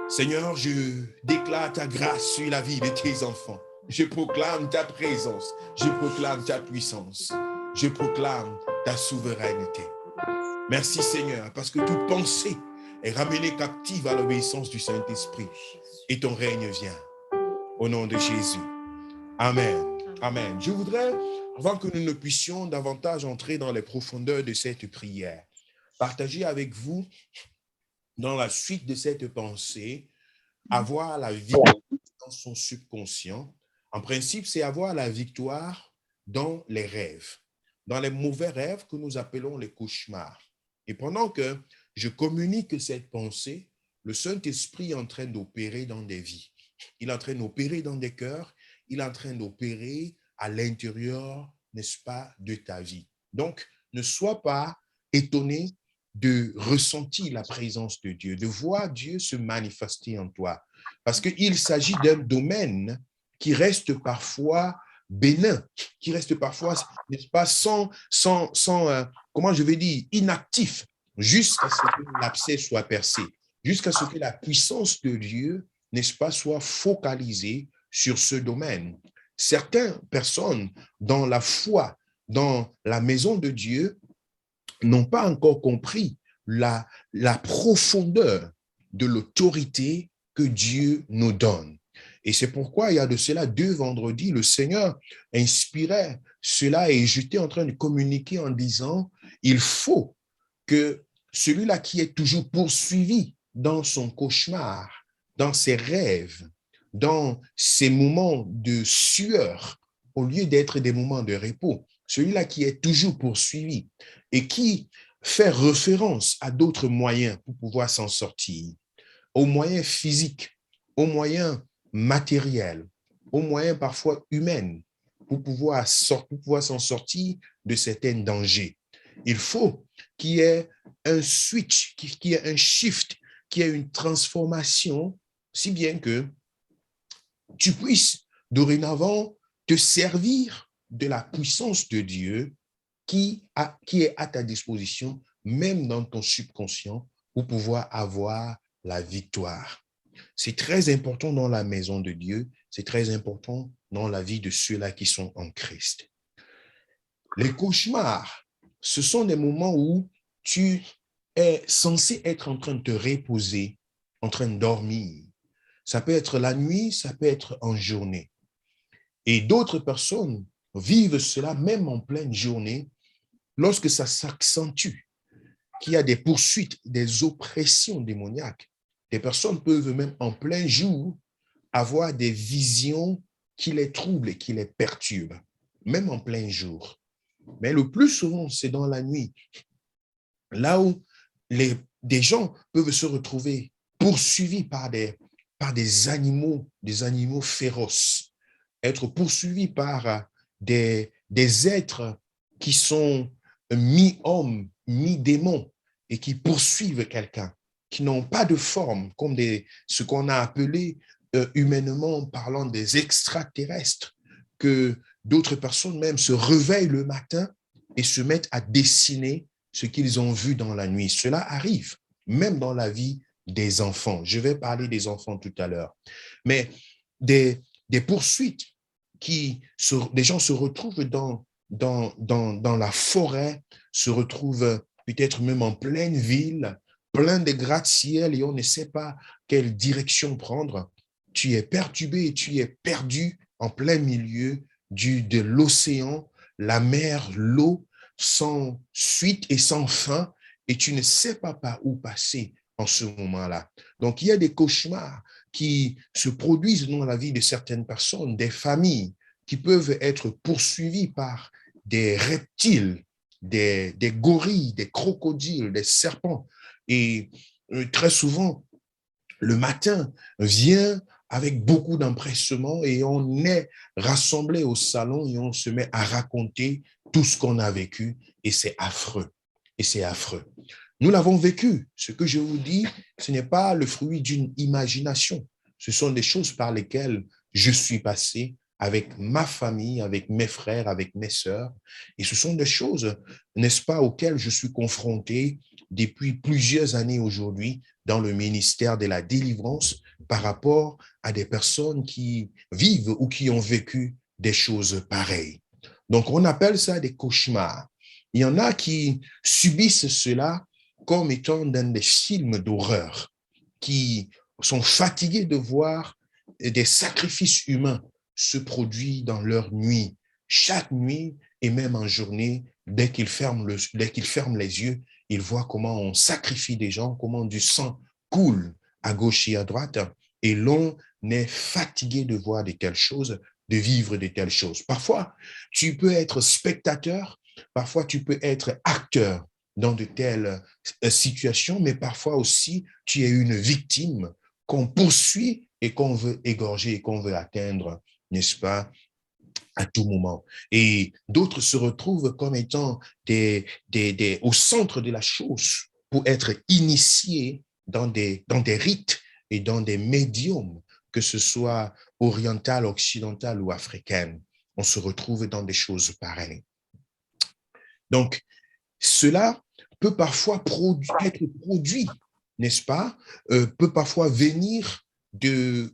Seigneur, je déclare ta grâce sur la vie de tes enfants. Je proclame ta présence. Je proclame ta puissance. Je proclame ta souveraineté. Merci Seigneur, parce que toute pensée est ramenée captive à l'obéissance du Saint-Esprit. Et ton règne vient. Au nom de Jésus. Amen. Amen. Je voudrais, avant que nous ne puissions davantage entrer dans les profondeurs de cette prière, partager avec vous, dans la suite de cette pensée, avoir la victoire dans son subconscient. En principe, c'est avoir la victoire dans les rêves, dans les mauvais rêves que nous appelons les cauchemars. Et pendant que je communique cette pensée, le Saint-Esprit est en train d'opérer dans des vies. Il est en train d'opérer dans des cœurs. Il est en train d'opérer à l'intérieur, n'est-ce pas, de ta vie. Donc, ne sois pas étonné de ressentir la présence de Dieu, de voir Dieu se manifester en toi. Parce qu'il s'agit d'un domaine qui reste parfois bénin, qui reste parfois, n'est-ce pas, comment je vais dire, inactif, jusqu'à ce que l'abcès soit percé, jusqu'à ce que la puissance de Dieu, n'est-ce pas, soit focalisée sur ce domaine. Certaines personnes dans la foi, dans la maison de Dieu, n'ont pas encore compris la profondeur de l'autorité que Dieu nous donne. Et c'est pourquoi, il y a de cela 2 vendredis, le Seigneur inspirait cela et j'étais en train de communiquer en disant, il faut que celui-là qui est toujours poursuivi dans son cauchemar, dans ses rêves, dans ses moments de sueur, au lieu d'être des moments de repos, celui-là qui est toujours poursuivi et qui fait référence à d'autres moyens pour pouvoir s'en sortir, aux moyens physiques, aux moyens matériels, aux moyens parfois humains pour pouvoir s'en sortir de certains dangers. Il faut qu'il y ait un switch, qu'il y ait un shift, qu'il y ait une transformation, si bien que tu puisses dorénavant te servir de la puissance de Dieu qui est à ta disposition, même dans ton subconscient, pour pouvoir avoir la victoire. C'est très important dans la maison de Dieu, c'est très important dans la vie de ceux-là qui sont en Christ. Les cauchemars, ce sont des moments où tu es censé être en train de te reposer, en train de dormir. Ça peut être la nuit, ça peut être en journée. Et d'autres personnes vivent cela même en pleine journée, lorsque ça s'accentue, qu'il y a des poursuites, des oppressions démoniaques. Des personnes peuvent même en plein jour avoir des visions qui les troublent et qui les perturbent, même en plein jour. Mais le plus souvent, c'est dans la nuit, là où des gens peuvent se retrouver poursuivis par des animaux féroces, être poursuivis par des êtres qui sont mi-hommes, mi-démons et qui poursuivent quelqu'un, qui n'ont pas de forme, comme ce qu'on a appelé humainement parlant des extraterrestres, que d'autres personnes même se réveillent le matin et se mettent à dessiner ce qu'ils ont vu dans la nuit. Cela arrive, même dans la vie des enfants. Je vais parler des enfants tout à l'heure. Mais des poursuites des gens se retrouvent dans la forêt, se retrouvent peut-être même en pleine ville, plein de gratte-ciel et on ne sait pas quelle direction prendre. Tu es perturbé et tu es perdu en plein milieu de l'océan, la mer, l'eau, sans suite et sans fin, et tu ne sais pas par où passer en ce moment-là. Donc, il y a des cauchemars qui se produisent dans la vie de certaines personnes, des familles qui peuvent être poursuivies par des reptiles, des gorilles, des crocodiles, des serpents. Et très souvent, le matin vient avec beaucoup d'empressement et on est rassemblés au salon et on se met à raconter tout ce qu'on a vécu et c'est affreux. Et c'est affreux. Nous l'avons vécu. Ce que je vous dis, ce n'est pas le fruit d'une imagination. Ce sont des choses par lesquelles je suis passé, avec ma famille, avec mes frères, avec mes sœurs. Et ce sont des choses, n'est-ce pas, auxquelles je suis confronté depuis plusieurs années aujourd'hui dans le ministère de la délivrance par rapport à des personnes qui vivent ou qui ont vécu des choses pareilles. Donc, on appelle ça des cauchemars. Il y en a qui subissent cela comme étant dans des films d'horreur, qui sont fatigués de voir des sacrifices humains se produire dans leur nuit, chaque nuit et même en journée, dès qu'ils ferment les yeux, ils voient comment on sacrifie des gens, comment du sang coule à gauche et à droite, et l'on est fatigué de voir de telles choses, de vivre de telles choses. Parfois, tu peux être spectateur, parfois tu peux être acteur dans de telles situations, mais parfois aussi tu es une victime qu'on poursuit et qu'on veut égorger et qu'on veut atteindre, n'est-ce pas, à tout moment. Et d'autres se retrouvent comme étant au centre de la chose pour être initiés dans des rites et dans des médiums, que ce soit oriental, occidental ou africaine. On se retrouve dans des choses pareilles. Donc, cela peut parfois être produit, n'est-ce pas, peut parfois venir du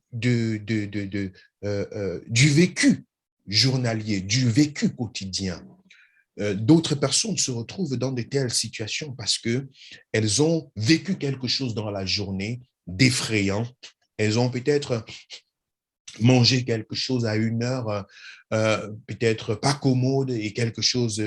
vécu journalier, du vécu quotidien. D'autres personnes se retrouvent dans de telles situations parce qu'elles ont vécu quelque chose dans la journée d'effrayant. Elles ont peut-être mangé quelque chose à une heure, peut-être pas commode et quelque chose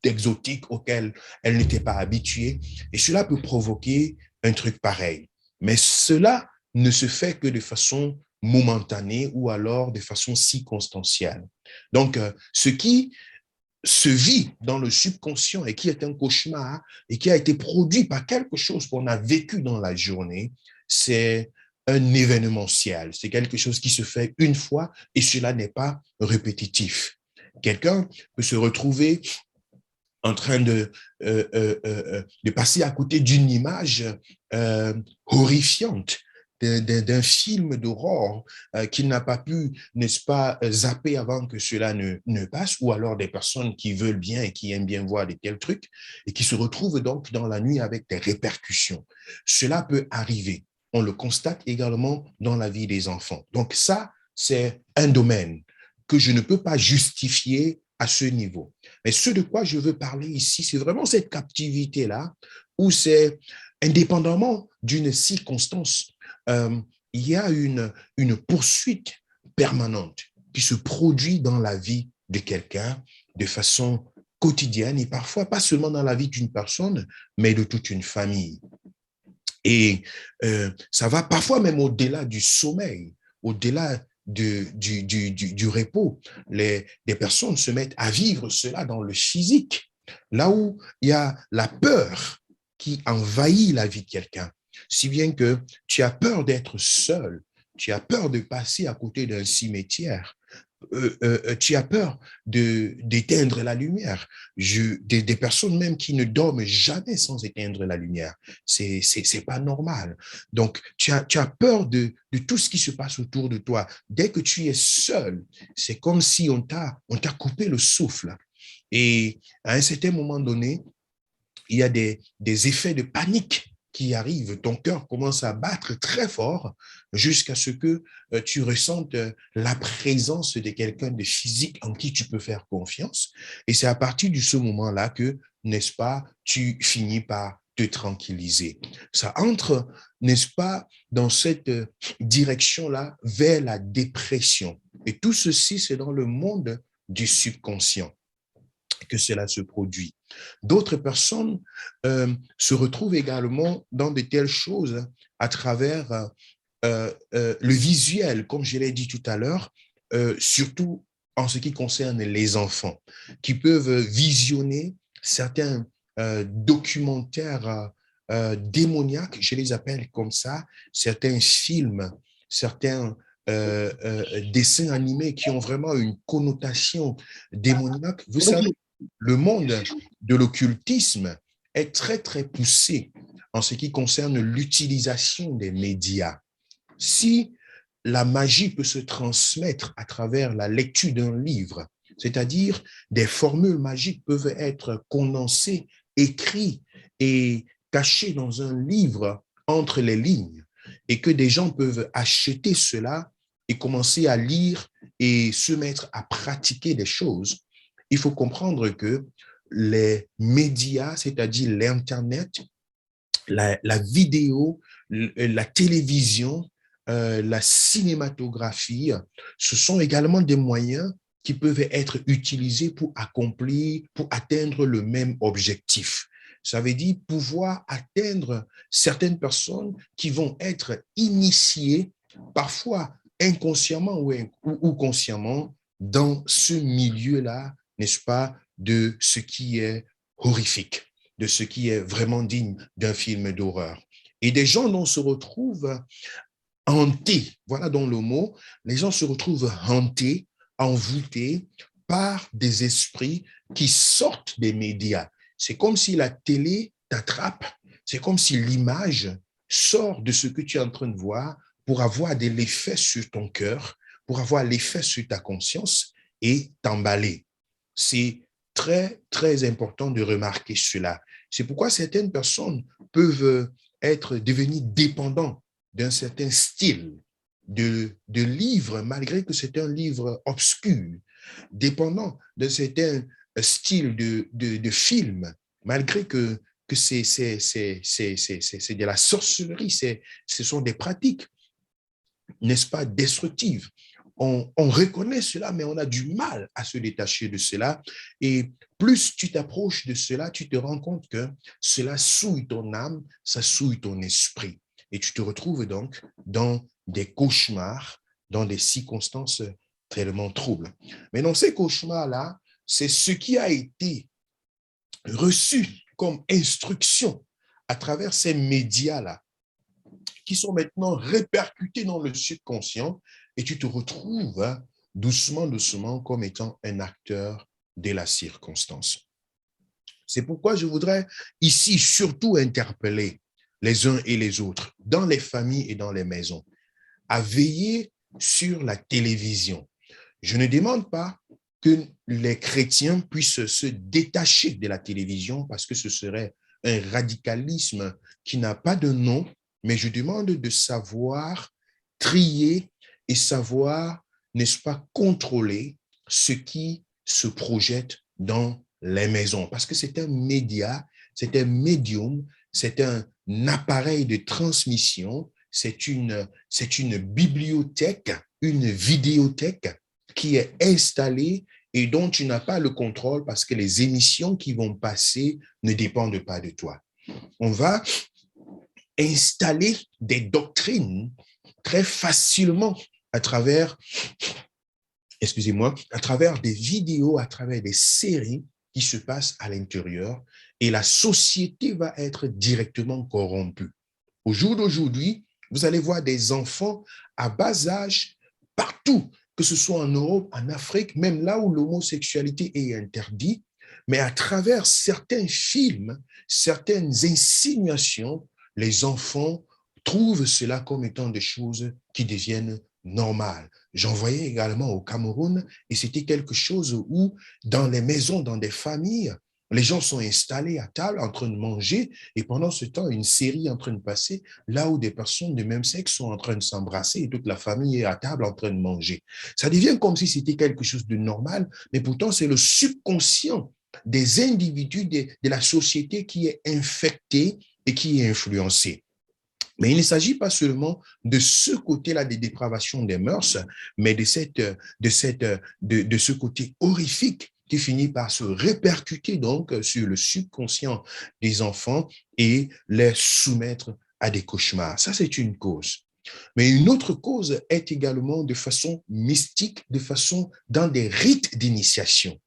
d'exotique auquel elles n'étaient pas habituées. Et cela peut provoquer un truc pareil. Mais cela ne se fait que de façon momentanée ou alors de façon circonstancielle. Donc, ce qui se vit dans le subconscient et qui est un cauchemar et qui a été produit par quelque chose qu'on a vécu dans la journée, c'est un événementiel. C'est quelque chose qui se fait une fois et cela n'est pas répétitif. Quelqu'un peut se retrouver en train de passer à côté d'une image horrifiante, d'un film d'horreur qu'il n'a pas pu, n'est-ce pas, zapper avant que cela ne passe, ou alors des personnes qui veulent bien et qui aiment bien voir de tels trucs, et qui se retrouvent donc dans la nuit avec des répercussions. Cela peut arriver. On le constate également dans la vie des enfants. Donc ça, c'est un domaine que je ne peux pas justifier à ce niveau. Mais ce de quoi je veux parler ici, c'est vraiment cette captivité-là, où c'est, indépendamment d'une circonstance, il y a une poursuite permanente qui se produit dans la vie de quelqu'un de façon quotidienne et parfois pas seulement dans la vie d'une personne, mais de toute une famille. Et ça va parfois même au-delà du sommeil, au-delà du repos. Des personnes se mettent à vivre cela dans le physique, là où il y a la peur qui envahit la vie de quelqu'un, si bien que tu as peur d'être seul, tu as peur de passer à côté d'un cimetière, tu as peur d'éteindre la lumière. Des personnes même qui ne dorment jamais sans éteindre la lumière. C'est pas normal. Donc, tu as peur de tout ce qui se passe autour de toi. Dès que tu es seul, c'est comme si on t'a coupé le souffle. Et à un certain moment donné, il y a des effets de panique qui arrivent. Ton cœur commence à battre très fort jusqu'à ce que tu ressentes la présence de quelqu'un de physique en qui tu peux faire confiance. Et c'est à partir de ce moment-là que, n'est-ce pas, tu finis par te tranquilliser. Ça entre, n'est-ce pas, dans cette direction-là vers la dépression. Et tout ceci, c'est dans le monde du subconscient que cela se produit. D'autres personnes se retrouvent également dans de telles choses à travers le visuel, comme je l'ai dit tout à l'heure, surtout en ce qui concerne les enfants, qui peuvent visionner certains documentaires démoniaques, je les appelle comme ça, certains films, certains dessins animés qui ont vraiment une connotation démoniaque. Vous savez, le monde de l'occultisme est très, très poussé en ce qui concerne l'utilisation des médias. Si la magie peut se transmettre à travers la lecture d'un livre, c'est-à-dire des formules magiques peuvent être condensées, écrites et cachées dans un livre entre les lignes, et que des gens peuvent acheter cela et commencer à lire et se mettre à pratiquer des choses. Il faut comprendre que les médias, c'est-à-dire l'Internet, la vidéo, la télévision, la cinématographie, ce sont également des moyens qui peuvent être utilisés pour accomplir, pour atteindre le même objectif. Ça veut dire pouvoir atteindre certaines personnes qui vont être initiées, parfois inconsciemment ou consciemment, dans ce milieu-là, n'est-ce pas, de ce qui est horrifique, de ce qui est vraiment digne d'un film d'horreur. Et des gens dont se retrouvent hantés, voilà donc le mot, les gens se retrouvent hantés, envoûtés par des esprits qui sortent des médias. C'est comme si la télé t'attrape, c'est comme si l'image sort de ce que tu es en train de voir pour avoir de l'effet sur ton cœur, pour avoir l'effet sur ta conscience et t'emballer. C'est très, très important de remarquer cela. C'est pourquoi certaines personnes peuvent devenir dépendants d'un certain style de livre, malgré que c'est un livre obscur, dépendant d'un certain style de film, malgré que c'est de la sorcellerie, ce sont des pratiques, n'est-ce pas, destructives. On reconnaît cela, mais on a du mal à se détacher de cela. Et plus tu t'approches de cela, tu te rends compte que cela souille ton âme, ça souille ton esprit. Et tu te retrouves donc dans des cauchemars, dans des circonstances tellement troubles. Mais dans ces cauchemars-là, c'est ce qui a été reçu comme instruction à travers ces médias-là, qui sont maintenant répercutés dans le subconscient, et tu te retrouves doucement, doucement comme étant un acteur de la circonstance. C'est pourquoi je voudrais ici surtout interpeller les uns et les autres, dans les familles et dans les maisons, à veiller sur la télévision. Je ne demande pas que les chrétiens puissent se détacher de la télévision parce que ce serait un radicalisme qui n'a pas de nom, mais je demande de savoir trier et savoir, n'est-ce pas, contrôler ce qui se projette dans les maisons. Parce que c'est un média, c'est un médium, c'est un appareil de transmission, c'est une bibliothèque, une vidéothèque qui est installée et dont tu n'as pas le contrôle parce que les émissions qui vont passer ne dépendent pas de toi. On va installer des doctrines très facilement à travers, à travers des vidéos, à travers des séries qui se passent à l'intérieur, et la société va être directement corrompue. Au jour d'aujourd'hui, vous allez voir des enfants à bas âge partout, que ce soit en Europe, en Afrique, même là où l'homosexualité est interdite, mais à travers certains films, certaines insinuations, les enfants trouvent cela comme étant des choses qui deviennent normales. J'en voyais également au Cameroun, et c'était quelque chose où, dans les maisons, dans des familles, les gens sont installés à table en train de manger, et pendant ce temps, une série est en train de passer, là où des personnes de même sexe sont en train de s'embrasser et toute la famille est à table en train de manger. Ça devient comme si c'était quelque chose de normal, mais pourtant c'est le subconscient des individus de la société qui est infecté et qui est influencé. Mais il ne s'agit pas seulement de ce côté-là des dépravations des mœurs, mais de ce côté horrifique qui finit par se répercuter donc sur le subconscient des enfants et les soumettre à des cauchemars. Ça, c'est une cause. Mais une autre cause est également de façon mystique, de façon dans des rites d'initiation.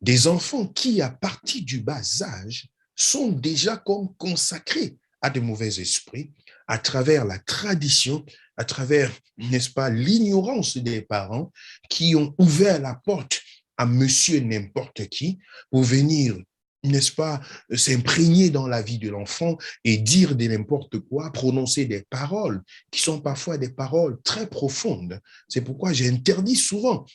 Des enfants qui, à partir du bas âge, sont déjà comme consacrés à de mauvais esprits à travers la tradition, à travers, n'est-ce pas, l'ignorance des parents qui ont ouvert la porte à monsieur n'importe qui pour venir n'est-ce pas, s'imprégner dans la vie de l'enfant et dire de n'importe quoi, prononcer des paroles qui sont parfois des paroles très profondes. C'est pourquoi j'interdis souvent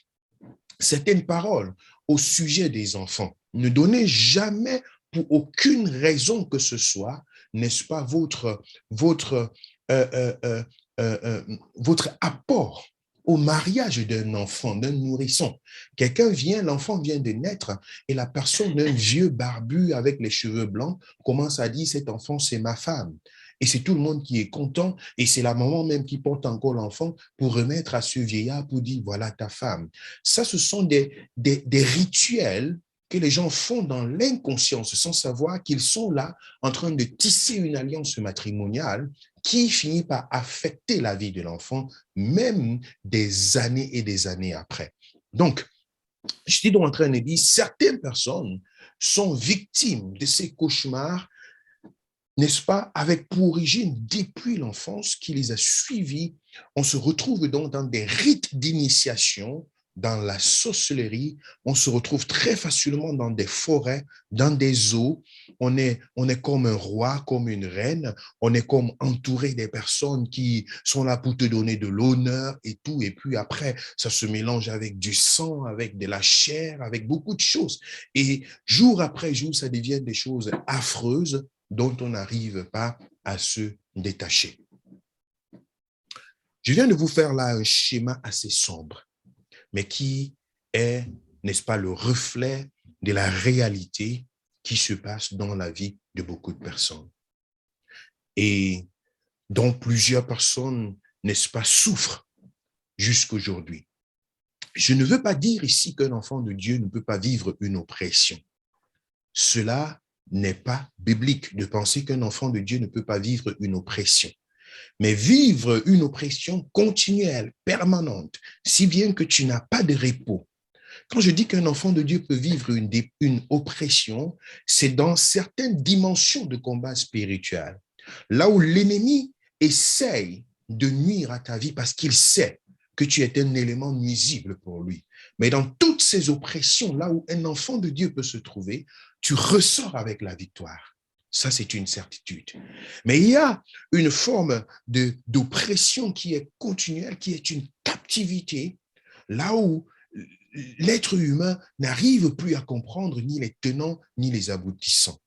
certaines paroles au sujet des enfants. Ne donnez jamais pour aucune raison que ce soit, n'est-ce pas, votre, euh, euh, euh, votre apport au mariage d'un enfant, d'un nourrisson. Quelqu'un vient, l'enfant vient de naître et la personne, un vieux barbu avec les cheveux blancs, commence à dire, cet enfant, c'est ma femme. Et c'est tout le monde qui est content et c'est la maman même qui porte encore l'enfant pour remettre à ce vieillard pour dire, voilà ta femme. Ça, ce sont des rituels que les gens font dans l'inconscience sans savoir qu'ils sont là en train de tisser une alliance matrimoniale qui finit par affecter la vie de l'enfant, même des années et des années après. Donc, je suis donc en train de dire, certaines personnes sont victimes de ces cauchemars, n'est-ce pas, avec pour origine, depuis l'enfance, qui les a suivis. On se retrouve donc dans des rites d'initiation, dans la sorcellerie. On se retrouve très facilement dans des forêts, dans des eaux. On est comme un roi, comme une reine. On est comme entouré des personnes qui sont là pour te donner de l'honneur et tout. Et puis après, ça se mélange avec du sang, avec de la chair, avec beaucoup de choses. Et jour après jour, ça devient des choses affreuses dont on n'arrive pas à se détacher. Je viens de vous faire là un schéma assez sombre, mais qui est, n'est-ce pas, le reflet de la réalité qui se passe dans la vie de beaucoup de personnes. Et dont plusieurs personnes, n'est-ce pas, souffrent jusqu'aujourd'hui. Je ne veux pas dire ici qu'un enfant de Dieu ne peut pas vivre une oppression. Cela n'est pas biblique de penser qu'un enfant de Dieu ne peut pas vivre une oppression. Mais vivre une oppression continuelle, permanente, si bien que tu n'as pas de repos. Quand je dis qu'un enfant de Dieu peut vivre une oppression, c'est dans certaines dimensions de combat spirituel. Là où l'ennemi essaye de nuire à ta vie parce qu'il sait que tu es un élément nuisible pour lui. Mais dans toutes ces oppressions, là où un enfant de Dieu peut se trouver, tu ressors avec la victoire. Ça, c'est une certitude. Mais il y a une forme d'oppression qui est continuelle, qui est une captivité, là où l'être humain n'arrive plus à comprendre ni les tenants ni les aboutissants.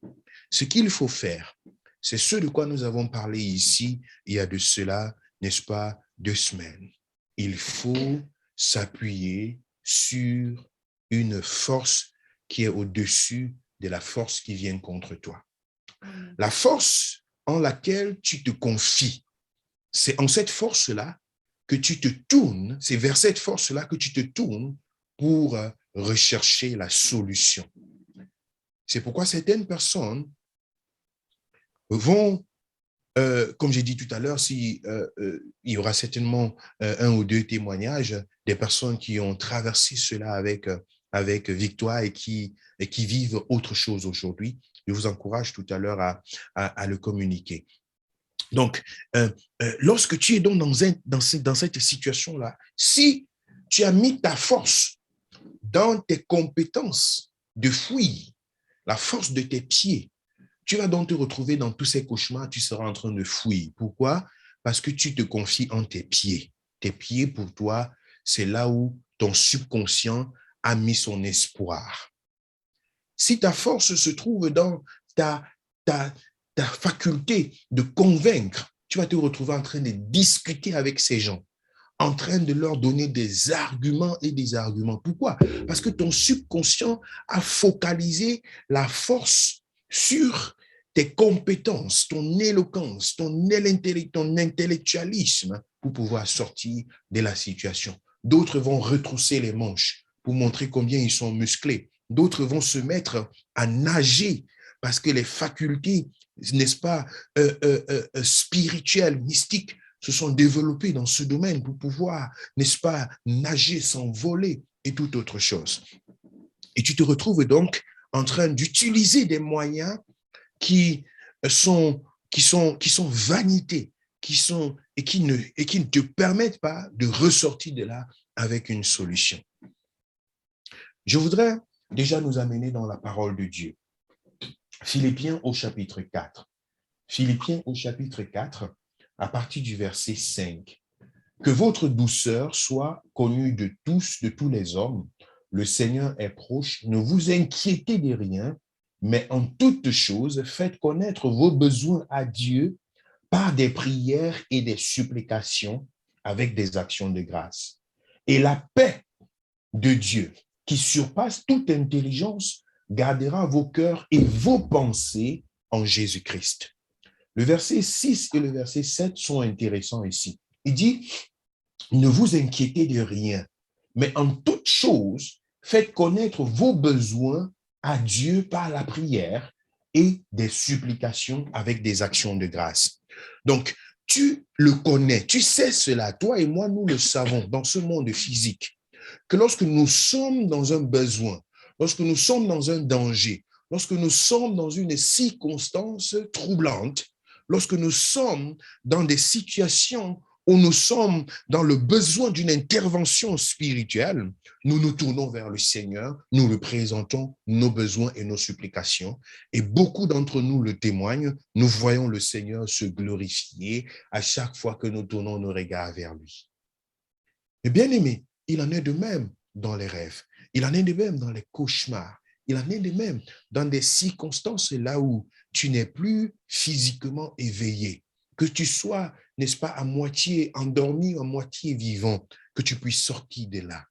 Ce qu'il faut faire, c'est ce de quoi nous avons parlé ici, il y a de cela, n'est-ce pas, 2 semaines. Il faut s'appuyer sur une force qui est au-dessus de la force qui vient contre toi. La force en laquelle tu te confies, c'est en cette force-là que tu te tournes, c'est vers cette force-là que tu te tournes pour rechercher la solution. C'est pourquoi certaines personnes vont, comme j'ai dit tout à l'heure, il y aura certainement 1 ou 2 témoignages des personnes qui ont traversé cela avec victoire et qui vivent autre chose aujourd'hui. Je vous encourage tout à l'heure à le communiquer. Donc, lorsque tu es donc dans cette situation-là, si tu as mis ta force dans tes compétences de fouille, la force de tes pieds, tu vas donc te retrouver dans tous ces cauchemars, tu seras en train de fouiller. Pourquoi? Parce que tu te confies en tes pieds. Tes pieds, pour toi, c'est là où ton subconscient a mis son espoir. Si ta force se trouve dans ta faculté de convaincre, tu vas te retrouver en train de discuter avec ces gens, en train de leur donner des arguments et des arguments. Pourquoi? Parce que ton subconscient a focalisé la force sur tes compétences, ton éloquence, ton intellectualisme pour pouvoir sortir de la situation. D'autres vont retrousser les manches pour montrer combien ils sont musclés. D'autres vont se mettre à nager parce que les facultés, n'est-ce pas, spirituelles, mystiques, se sont développées dans ce domaine pour pouvoir, n'est-ce pas, nager, s'envoler et toute autre chose. Et tu te retrouves donc en train d'utiliser des moyens qui sont vanités, qui ne te permettent pas de ressortir de là avec une solution. Je voudrais déjà nous amener dans la parole de Dieu. Philippiens au chapitre 4. Philippiens au chapitre 4, à partir du verset 5. Que votre douceur soit connue de tous les hommes. Le Seigneur est proche. Ne vous inquiétez de rien, mais en toutes choses, faites connaître vos besoins à Dieu par des prières et des supplications avec des actions de grâce. Et la paix de Dieu, qui surpasse toute intelligence, gardera vos cœurs et vos pensées en Jésus-Christ. Le verset 6 et le verset 7 sont intéressants ici. Il dit, ne vous inquiétez de rien, mais en toute chose, faites connaître vos besoins à Dieu par la prière et des supplications avec des actions de grâce. Donc, tu le connais, tu sais cela, toi et moi, nous le savons dans ce monde physique, que lorsque nous sommes dans un besoin, lorsque nous sommes dans un danger, lorsque nous sommes dans une circonstance troublante, lorsque nous sommes dans des situations où nous sommes dans le besoin d'une intervention spirituelle, nous nous tournons vers le Seigneur, nous le présentons, nos besoins et nos supplications. Et beaucoup d'entre nous le témoignent, nous voyons le Seigneur se glorifier à chaque fois que nous tournons nos regards vers lui. Et bien aimé, il en est de même dans les rêves, il en est de même dans les cauchemars, il en est de même dans des circonstances là où tu n'es plus physiquement éveillé, que tu sois, n'est-ce pas, à moitié endormi, à moitié vivant, que tu puisses sortir de là.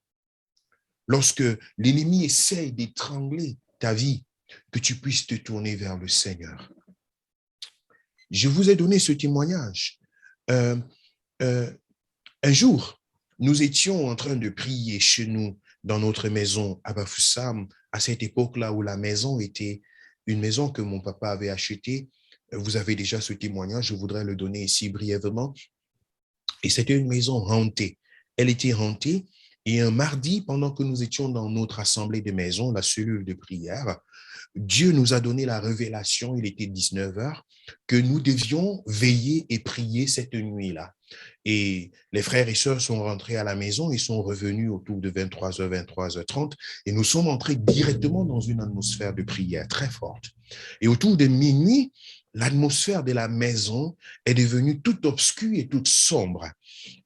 Lorsque l'ennemi essaye d'étrangler ta vie, que tu puisses te tourner vers le Seigneur. Je vous ai donné ce témoignage. Un jour, nous étions en train de prier chez nous, dans notre maison à Bafoussam, à cette époque-là où la maison était une maison que mon papa avait achetée. Vous avez déjà ce témoignage, je voudrais le donner ici brièvement. Et c'était une maison hantée. Elle était hantée. Et un mardi, pendant que nous étions dans notre assemblée de maison, la cellule de prière, Dieu nous a donné la révélation, il était 19 heures, que nous devions veiller et prier cette nuit-là. Et les frères et sœurs sont rentrés à la maison, ils sont revenus autour de 23h, 23h30, et nous sommes entrés directement dans une atmosphère de prière très forte. Et autour de minuit, l'atmosphère de la maison est devenue toute obscure et toute sombre.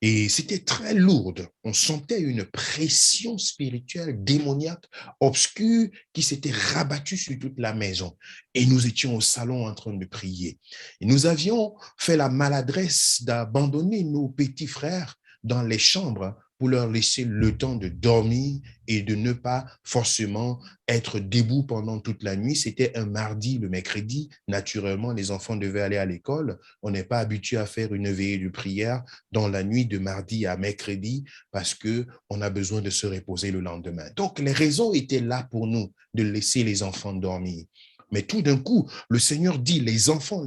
Et c'était très lourde. On sentait une pression spirituelle, démoniaque, obscure, qui s'était rabattue sur toute la maison. Et nous étions au salon en train de prier. Et nous avions fait la maladresse d'abandonner nos petits frères dans les chambres pour leur laisser le temps de dormir et de ne pas forcément être debout pendant toute la nuit. C'était un mardi, le mercredi. Naturellement, les enfants devaient aller à l'école. On n'est pas habitué à faire une veillée de prière dans la nuit de mardi à mercredi parce qu'on a besoin de se reposer le lendemain. Donc, les raisons étaient là pour nous de laisser les enfants dormir. Mais tout d'un coup, le Seigneur dit, les enfants.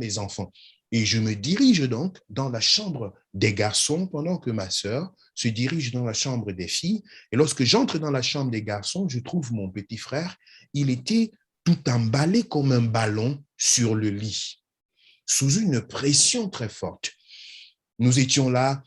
Et je me dirige donc dans la chambre des garçons pendant que ma sœur se dirige dans la chambre des filles. Et lorsque j'entre dans la chambre des garçons, je trouve mon petit frère. Il était tout emballé comme un ballon sur le lit, sous une pression très forte. Nous étions là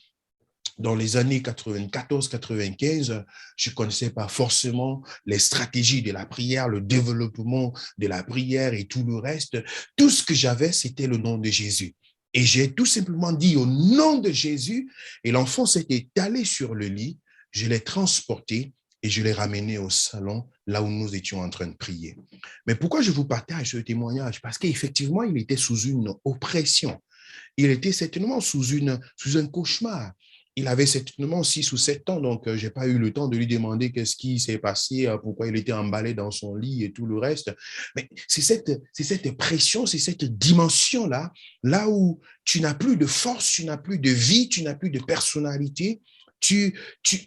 dans les années 94-95, je ne connaissais pas forcément les stratégies de la prière, le développement de la prière et tout le reste. Tout ce que j'avais, c'était le nom de Jésus. Et j'ai tout simplement dit au nom de Jésus, et l'enfant s'est étalé sur le lit, je l'ai transporté et je l'ai ramené au salon, là où nous étions en train de prier. Mais pourquoi je vous partage ce témoignage? Parce qu'effectivement, il était sous une oppression. Il était certainement sous un cauchemar. Il avait certainement 6 ou 7 ans, donc je n'ai pas eu le temps de lui demander qu'est-ce qui s'est passé, pourquoi il était emballé dans son lit et tout le reste. Mais c'est cette pression, c'est cette dimension-là, là où tu n'as plus de force, tu n'as plus de vie, tu n'as plus de personnalité. Tu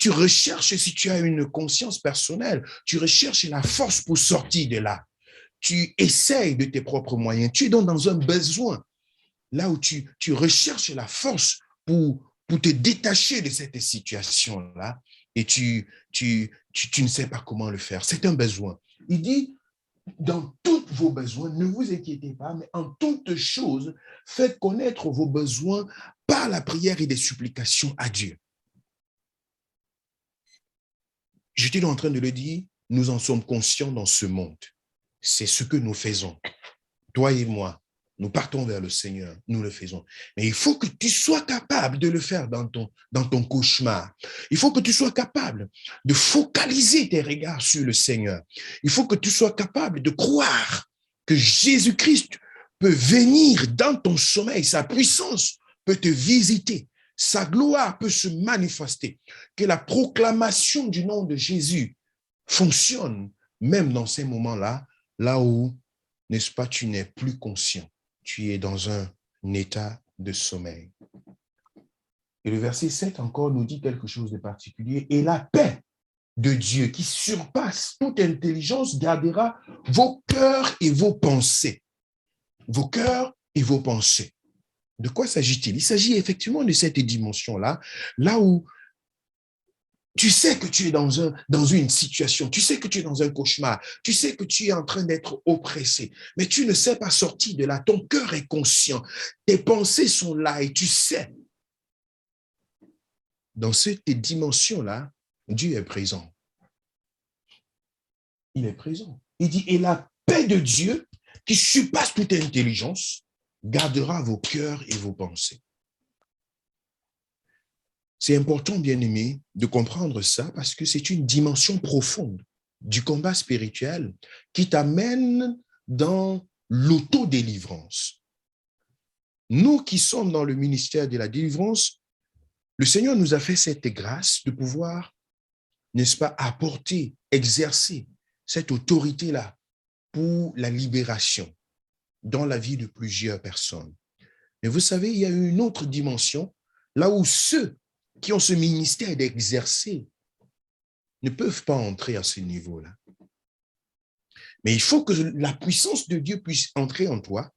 recherches, si tu as une conscience personnelle, tu recherches la force pour sortir de là. Tu essayes de tes propres moyens. Tu es donc dans un besoin, là où tu recherches la force pour te détacher de cette situation-là et tu ne sais pas comment le faire. C'est un besoin. Il dit, dans tous vos besoins, ne vous inquiétez pas, mais en toutes choses, faites connaître vos besoins par la prière et des supplications à Dieu. J'étais en train de le dire, nous en sommes conscients dans ce monde. C'est ce que nous faisons. toi et moi, nous partons vers le Seigneur, nous le faisons. Mais il faut que tu sois capable de le faire dans ton cauchemar. Il faut que tu sois capable de focaliser tes regards sur le Seigneur. Il faut que tu sois capable de croire que Jésus-Christ peut venir dans ton sommeil, sa puissance peut te visiter, sa gloire peut se manifester, que la proclamation du nom de Jésus fonctionne même dans ces moments-là, là où, n'est-ce pas, tu n'es plus conscient. Tu es dans un état de sommeil. Et le verset 7 encore nous dit quelque chose de particulier. Et la paix de Dieu qui surpasse toute intelligence gardera vos cœurs et vos pensées. Vos cœurs et vos pensées. De quoi s'agit-il? Il s'agit effectivement de cette dimension-là, là où tu sais que tu es dans une situation, tu sais que tu es dans un cauchemar, tu sais que tu es en train d'être oppressé, mais tu ne sais pas sortir de là. Ton cœur est conscient, tes pensées sont là et tu sais. Dans cette dimension-là, Dieu est présent. Il est présent. Il dit, et la paix de Dieu, qui surpasse toute intelligence, gardera vos cœurs et vos pensées. C'est important, bien-aimé, de comprendre ça parce que c'est une dimension profonde du combat spirituel qui t'amène dans l'autodélivrance. Nous qui sommes dans le ministère de la délivrance, le Seigneur nous a fait cette grâce de pouvoir, n'est-ce pas, apporter, exercer cette autorité-là pour la libération dans la vie de plusieurs personnes. Mais vous savez, il y a une autre dimension, là où ceux qui ont ce ministère d'exercer ne peuvent pas entrer à ce niveau-là. Mais il faut que la puissance de Dieu puisse entrer en toi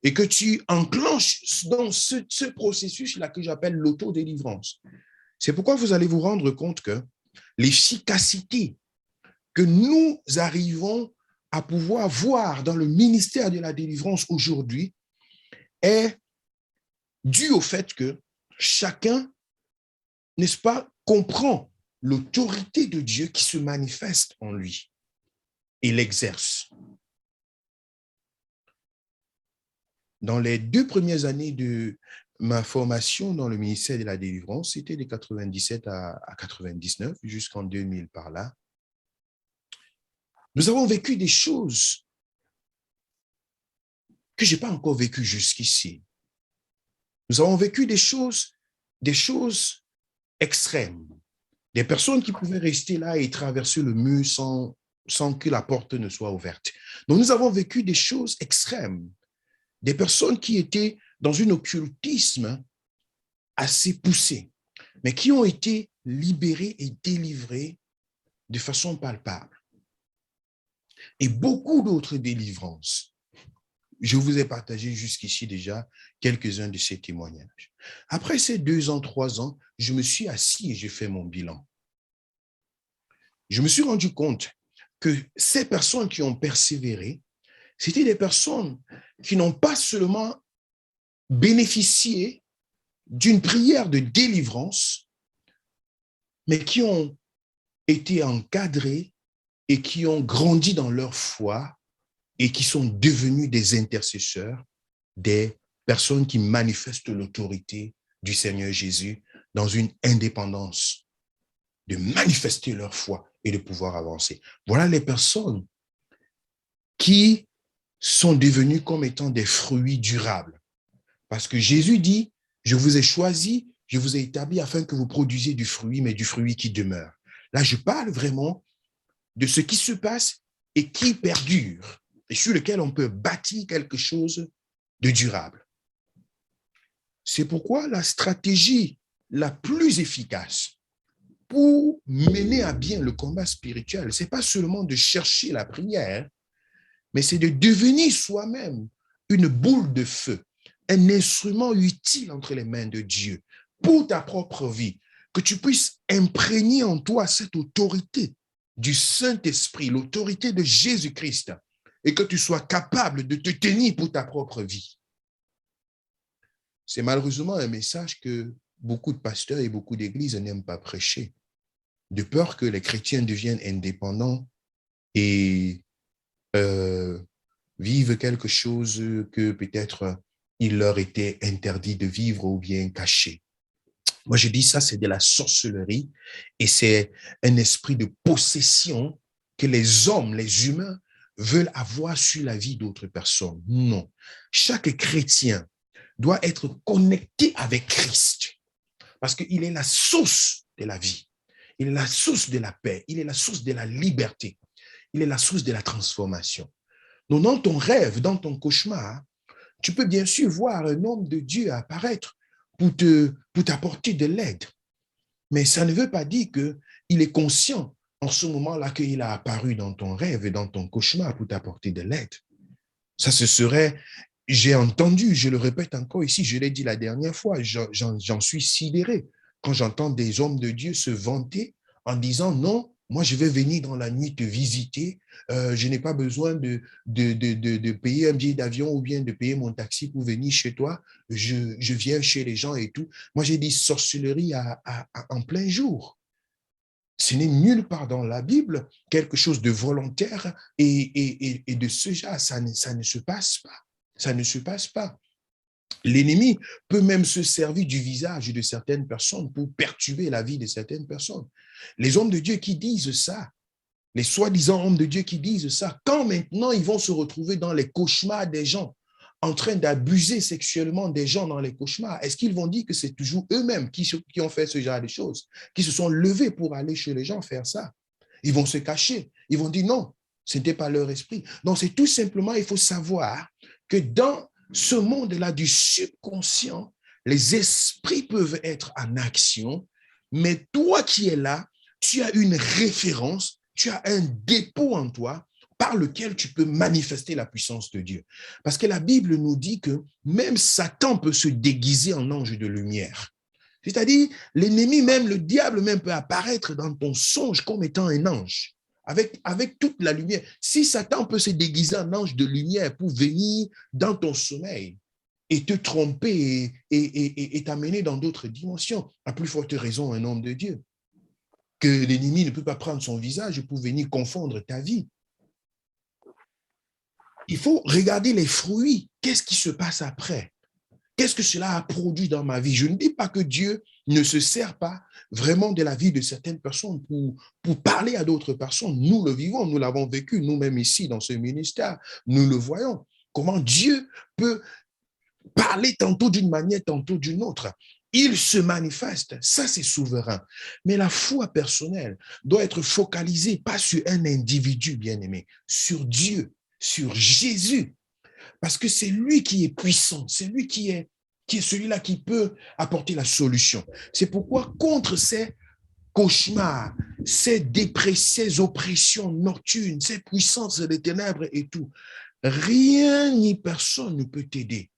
et que tu enclenches dans ce processus-là que j'appelle l'autodélivrance. C'est pourquoi vous allez vous rendre compte que l'efficacité que nous arrivons à pouvoir voir dans le ministère de la délivrance aujourd'hui est due au fait que chacun, n'est-ce pas, comprend l'autorité de Dieu qui se manifeste en lui et l'exerce. Dans les 2 premières années de ma formation dans le ministère de la délivrance, c'était de 97 à 99, jusqu'en 2000 par là, nous avons vécu des choses que je n'ai pas encore vécues jusqu'ici. Nous avons vécu des choses extrêmes. Des personnes qui pouvaient rester là et traverser le mur sans que la porte ne soit ouverte. Donc, nous avons vécu des choses extrêmes. Des personnes qui étaient dans un occultisme assez poussé, mais qui ont été libérées et délivrées de façon palpable. Et beaucoup d'autres délivrances. Je vous ai partagé jusqu'ici déjà quelques-uns de ces témoignages. Après ces 2 ans, 3 ans, je me suis assis et j'ai fait mon bilan. Je me suis rendu compte que ces personnes qui ont persévéré, c'était des personnes qui n'ont pas seulement bénéficié d'une prière de délivrance, mais qui ont été encadrés et qui ont grandi dans leur foi et qui sont devenus des intercesseurs, des personnes qui manifestent l'autorité du Seigneur Jésus dans une indépendance, de manifester leur foi et de pouvoir avancer. Voilà les personnes qui sont devenues comme étant des fruits durables. Parce que Jésus dit, je vous ai choisi, je vous ai établi afin que vous produisiez du fruit, mais du fruit qui demeure. Là, je parle vraiment de ce qui se passe et qui perdure et sur lequel on peut bâtir quelque chose de durable. C'est pourquoi la stratégie la plus efficace pour mener à bien le combat spirituel, ce n'est pas seulement de chercher la prière, mais c'est de devenir soi-même une boule de feu, un instrument utile entre les mains de Dieu pour ta propre vie, que tu puisses imprégner en toi cette autorité du Saint-Esprit, l'autorité de Jésus-Christ, et que tu sois capable de te tenir pour ta propre vie. C'est malheureusement un message que beaucoup de pasteurs et beaucoup d'églises n'aiment pas prêcher, de peur que les chrétiens deviennent indépendants et vivent quelque chose que peut-être il leur était interdit de vivre ou bien caché. Moi, je dis ça, c'est de la sorcellerie et c'est un esprit de possession que les hommes, les humains, veulent avoir sur la vie d'autres personnes. Non. Chaque chrétien doit être connecté avec Christ parce qu'il est la source de la vie. Il est la source de la paix. Il est la source de la liberté. Il est la source de la transformation. Donc, dans ton rêve, dans ton cauchemar, tu peux bien sûr voir un homme de Dieu apparaître pour t'apporter de l'aide. Mais ça ne veut pas dire qu'il est conscient en ce moment-là qu'il a apparu dans ton rêve et dans ton cauchemar pour t'apporter de l'aide. Ça, ce serait, j'ai entendu, je le répète encore ici, je l'ai dit la dernière fois, j'en suis sidéré quand j'entends des hommes de Dieu se vanter en disant non, moi je vais venir dans la nuit te visiter, je n'ai pas besoin de payer un billet d'avion ou bien de payer mon taxi pour venir chez toi, je viens chez les gens et tout. Moi j'ai dit sorcellerie en plein jour. Ce n'est nulle part dans la Bible quelque chose de volontaire et de ce genre. Ça ne se passe pas. Ça ne se passe pas. L'ennemi peut même se servir du visage de certaines personnes pour perturber la vie de certaines personnes. Les hommes de Dieu qui disent ça, les soi-disant hommes de Dieu qui disent ça, quand maintenant ils vont se retrouver dans les cauchemars des gens, en train d'abuser sexuellement des gens dans les cauchemars, est-ce qu'ils vont dire que c'est toujours eux-mêmes qui ont fait ce genre de choses, qui se sont levés pour aller chez les gens faire ça? Ils vont se cacher. Ils vont dire non, ce n'était pas leur esprit. Donc, c'est tout simplement, il faut savoir que dans ce monde-là du subconscient, les esprits peuvent être en action, mais toi qui es là, tu as une référence, tu as un dépôt en toi par lequel tu peux manifester la puissance de Dieu. Parce que la Bible nous dit que même Satan peut se déguiser en ange de lumière. C'est-à-dire, l'ennemi même, le diable même peut apparaître dans ton songe comme étant un ange, avec toute la lumière. Si Satan peut se déguiser en ange de lumière pour venir dans ton sommeil et te tromper et t'amener dans d'autres dimensions, à plus forte raison un homme de Dieu, que l'ennemi ne peut pas prendre son visage pour venir confondre ta vie. Il faut regarder les fruits. Qu'est-ce qui se passe après? Qu'est-ce que cela a produit dans ma vie? Je ne dis pas que Dieu ne se sert pas vraiment de la vie de certaines personnes pour parler à d'autres personnes. Nous le vivons, nous l'avons vécu, nous-mêmes ici dans ce ministère, nous le voyons. Comment Dieu peut parler tantôt d'une manière, tantôt d'une autre. Il se manifeste, ça c'est souverain. Mais la foi personnelle doit être focalisée pas sur un individu bien-aimé, sur Dieu, sur Jésus. Parce que c'est lui qui est puissant, c'est lui qui est celui-là qui peut apporter la solution. C'est pourquoi contre ces cauchemars, ces dépressions, ces oppressions nocturnes, ces puissances des ténèbres et tout, rien ni personne ne peut t'aider.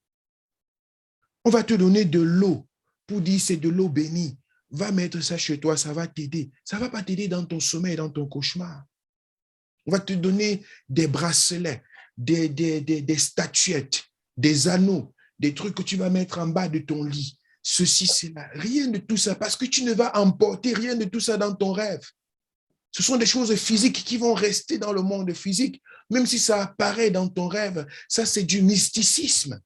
On va te donner de l'eau pour dire c'est de l'eau bénie. Va mettre ça chez toi, ça va t'aider. Ça ne va pas t'aider dans ton sommeil, dans ton cauchemar. On va te donner des bracelets, des statuettes, des anneaux, des trucs que tu vas mettre en bas de ton lit. Ceci, cela. Rien de tout ça, parce que tu ne vas emporter rien de tout ça dans ton rêve. Ce sont des choses physiques qui vont rester dans le monde physique, même si ça apparaît dans ton rêve. Ça, c'est du mysticisme.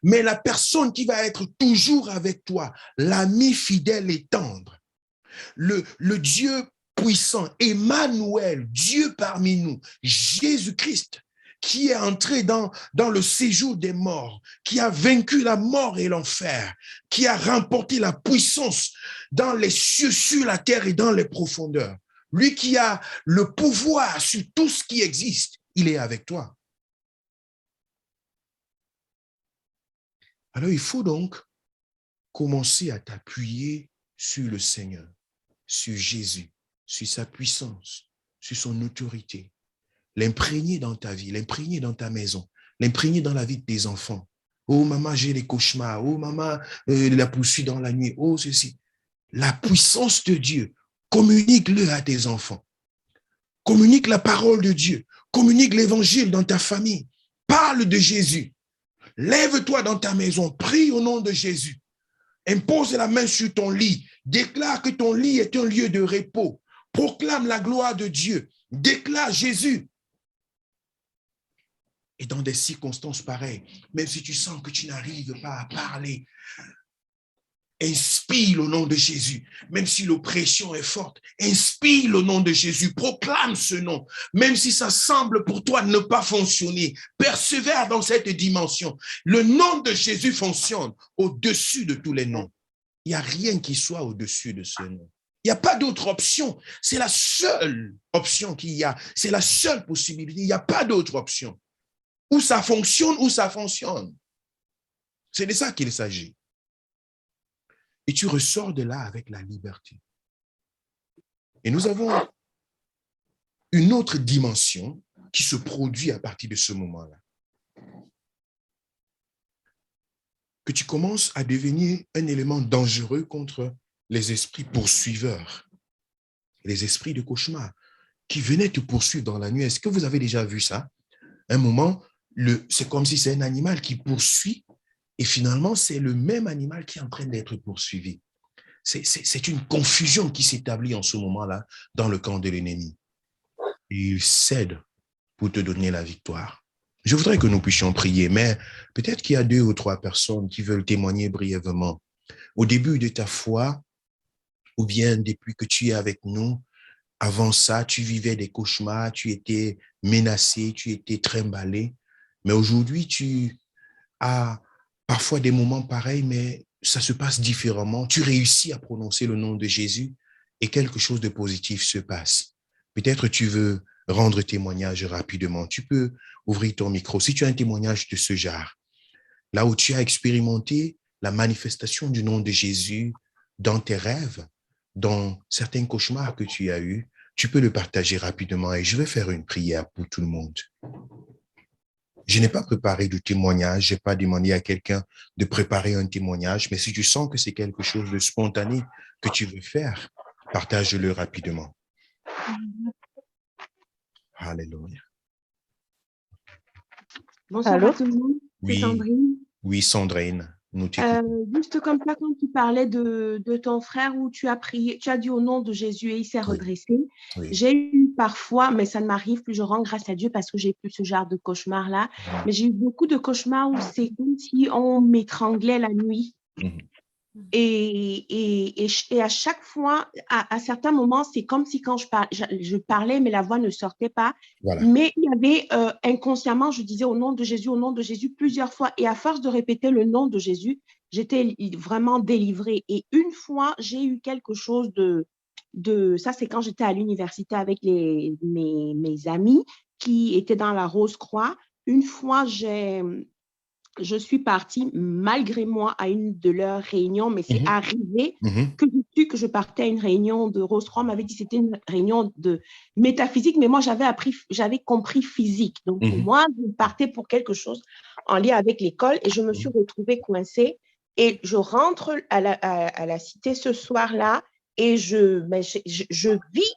Mais la personne qui va être toujours avec toi, l'ami fidèle et tendre, le Dieu puissant, Emmanuel, Dieu parmi nous, Jésus-Christ, qui est entré dans le séjour des morts, qui a vaincu la mort et l'enfer, qui a remporté la puissance dans les cieux, sur la terre et dans les profondeurs. Lui qui a le pouvoir sur tout ce qui existe, il est avec toi. Alors, il faut donc commencer à t'appuyer sur le Seigneur, sur Jésus, sur sa puissance, sur son autorité. L'imprégner dans ta vie, l'imprégner dans ta maison, l'imprégner dans la vie de tes enfants. Oh, maman, j'ai les cauchemars. Oh, maman, la poursuit dans la nuit. Oh, ceci. La puissance de Dieu, communique-le à tes enfants. Communique la parole de Dieu. Communique l'évangile dans ta famille. Parle de Jésus. Lève-toi dans ta maison, prie au nom de Jésus. Impose la main sur ton lit. Déclare que ton lit est un lieu de repos. Proclame la gloire de Dieu. Déclare Jésus. Et dans des circonstances pareilles, même si tu sens que tu n'arrives pas à parler, inspire le nom de Jésus. Même si l'oppression est forte, inspire le nom de Jésus. Proclame ce nom. Même si ça semble pour toi ne pas fonctionner, persévère dans cette dimension. Le nom de Jésus fonctionne au-dessus de tous les noms. Il n'y a rien qui soit au-dessus de ce nom. Il n'y a pas d'autre option. C'est la seule option qu'il y a. C'est la seule possibilité. Il n'y a pas d'autre option. Ou ça fonctionne, ou ça fonctionne. C'est de ça qu'il s'agit. Et tu ressors de là avec la liberté. Et nous avons une autre dimension qui se produit à partir de ce moment-là. Que tu commences à devenir un élément dangereux contre les esprits poursuiveurs, les esprits de cauchemar qui venaient te poursuivre dans la nuit. Est-ce que vous avez déjà vu ça? Un moment, c'est comme si c'est un animal qui poursuit et finalement, c'est le même animal qui est en train d'être poursuivi. C'est une confusion qui s'établit en ce moment-là dans le camp de l'ennemi. Et il cède pour te donner la victoire. Je voudrais que nous puissions prier, mais peut-être qu'il y a 2 ou 3 personnes qui veulent témoigner brièvement. Au début de ta foi, ou bien depuis que tu es avec nous, avant ça, tu vivais des cauchemars, tu étais menacé, tu étais trimballé. Mais aujourd'hui, tu as parfois des moments pareils, mais ça se passe différemment. Tu réussis à prononcer le nom de Jésus et quelque chose de positif se passe. Peut-être tu veux rendre témoignage rapidement. Tu peux ouvrir ton micro. Si tu as un témoignage de ce genre, là où tu as expérimenté la manifestation du nom de Jésus dans tes rêves, dans certains cauchemars que tu as eus, tu peux le partager rapidement et je vais faire une prière pour tout le monde. Je n'ai pas préparé de témoignage, je n'ai pas demandé à quelqu'un de préparer un témoignage, mais si tu sens que c'est quelque chose de spontané que tu veux faire, partage-le rapidement. Alléluia. Bonsoir à tout le monde, oui, c'est Sandrine. Oui, Sandrine, nous t'écoutons. Juste comme ça, quand tu parlais de ton frère où tu as prié, tu as dit au nom de Jésus et il s'est redressé. Oui. J'ai eu parfois, mais ça ne m'arrive plus, je rends grâce à Dieu parce que j'ai plus ce genre de cauchemar-là. Mais j'ai eu beaucoup de cauchemars où c'est comme si on m'étranglait la nuit. Et à chaque fois, à certains moments, c'est comme si quand je parlais, mais la voix ne sortait pas. Voilà. Mais il y avait inconsciemment, je disais au nom de Jésus plusieurs fois. Et à force de répéter le nom de Jésus, j'étais vraiment délivrée. Et une fois, j'ai eu quelque chose ça, c'est quand j'étais à l'université avec mes amis qui étaient dans la Rose-Croix. Une fois, je suis partie malgré moi à une de leurs réunions, mais c'est arrivé que je partais à une réunion de Rose-Croix. On m'avait dit que c'était une réunion de métaphysique, mais moi, j'avais compris physique. Donc, pour moi, je partais pour quelque chose en lien avec l'école et je me suis retrouvée coincée. Et je rentre à la cité ce soir-là et je vis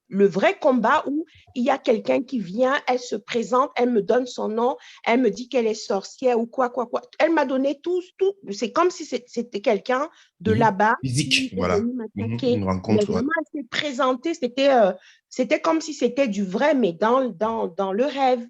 le vrai combat où il y a quelqu'un qui vient, elle se présente, elle me donne son nom, elle me dit qu'elle est sorcière ou quoi. Elle m'a donné tout. C'est comme si c'était quelqu'un de là-bas. Physique, voilà. Une rencontre. Mais vraiment, elle s'est présentée, c'était comme si c'était du vrai, mais dans le rêve.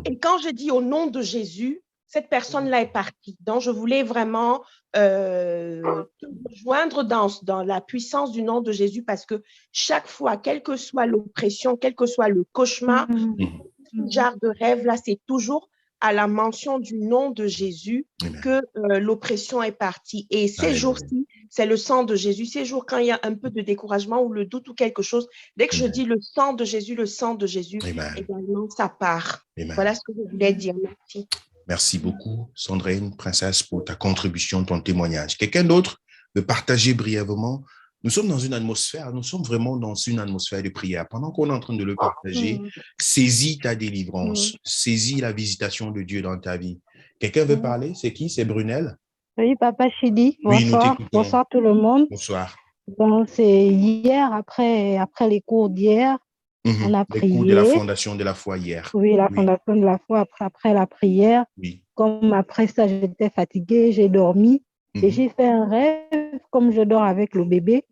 Et quand je dis au nom de Jésus, cette personne-là est partie. Donc, je voulais vraiment te rejoindre dans la puissance du nom de Jésus parce que chaque fois, quelle que soit l'oppression, quel que soit le cauchemar, ce genre de rêve-là, c'est toujours à la mention du nom de Jésus que l'oppression est partie. Et ces jours-ci, c'est le sang de Jésus. Ces jours, quand il y a un peu de découragement ou le doute ou quelque chose, dès que je dis le sang de Jésus, également, ça part. Voilà ce que je voulais dire. Merci. Merci beaucoup, Sandrine, princesse, pour ta contribution, ton témoignage. Quelqu'un d'autre veut partager brièvement? Nous sommes dans une atmosphère, nous sommes vraiment dans une atmosphère de prière. Pendant qu'on est en train de le partager, saisis ta délivrance, saisis la visitation de Dieu dans ta vie. Quelqu'un veut parler? C'est qui? C'est Brunel? Oui, Papa Chidi. Bonsoir. Oui, bonsoir tout le monde. Bonsoir. Donc, c'est hier, après les cours d'hier, on a prié. Les cours de la fondation de la foi hier. Oui, la fondation de la foi après la prière. Oui. Comme après ça, j'étais fatiguée, j'ai dormi. Et j'ai fait un rêve, comme je dors avec le bébé.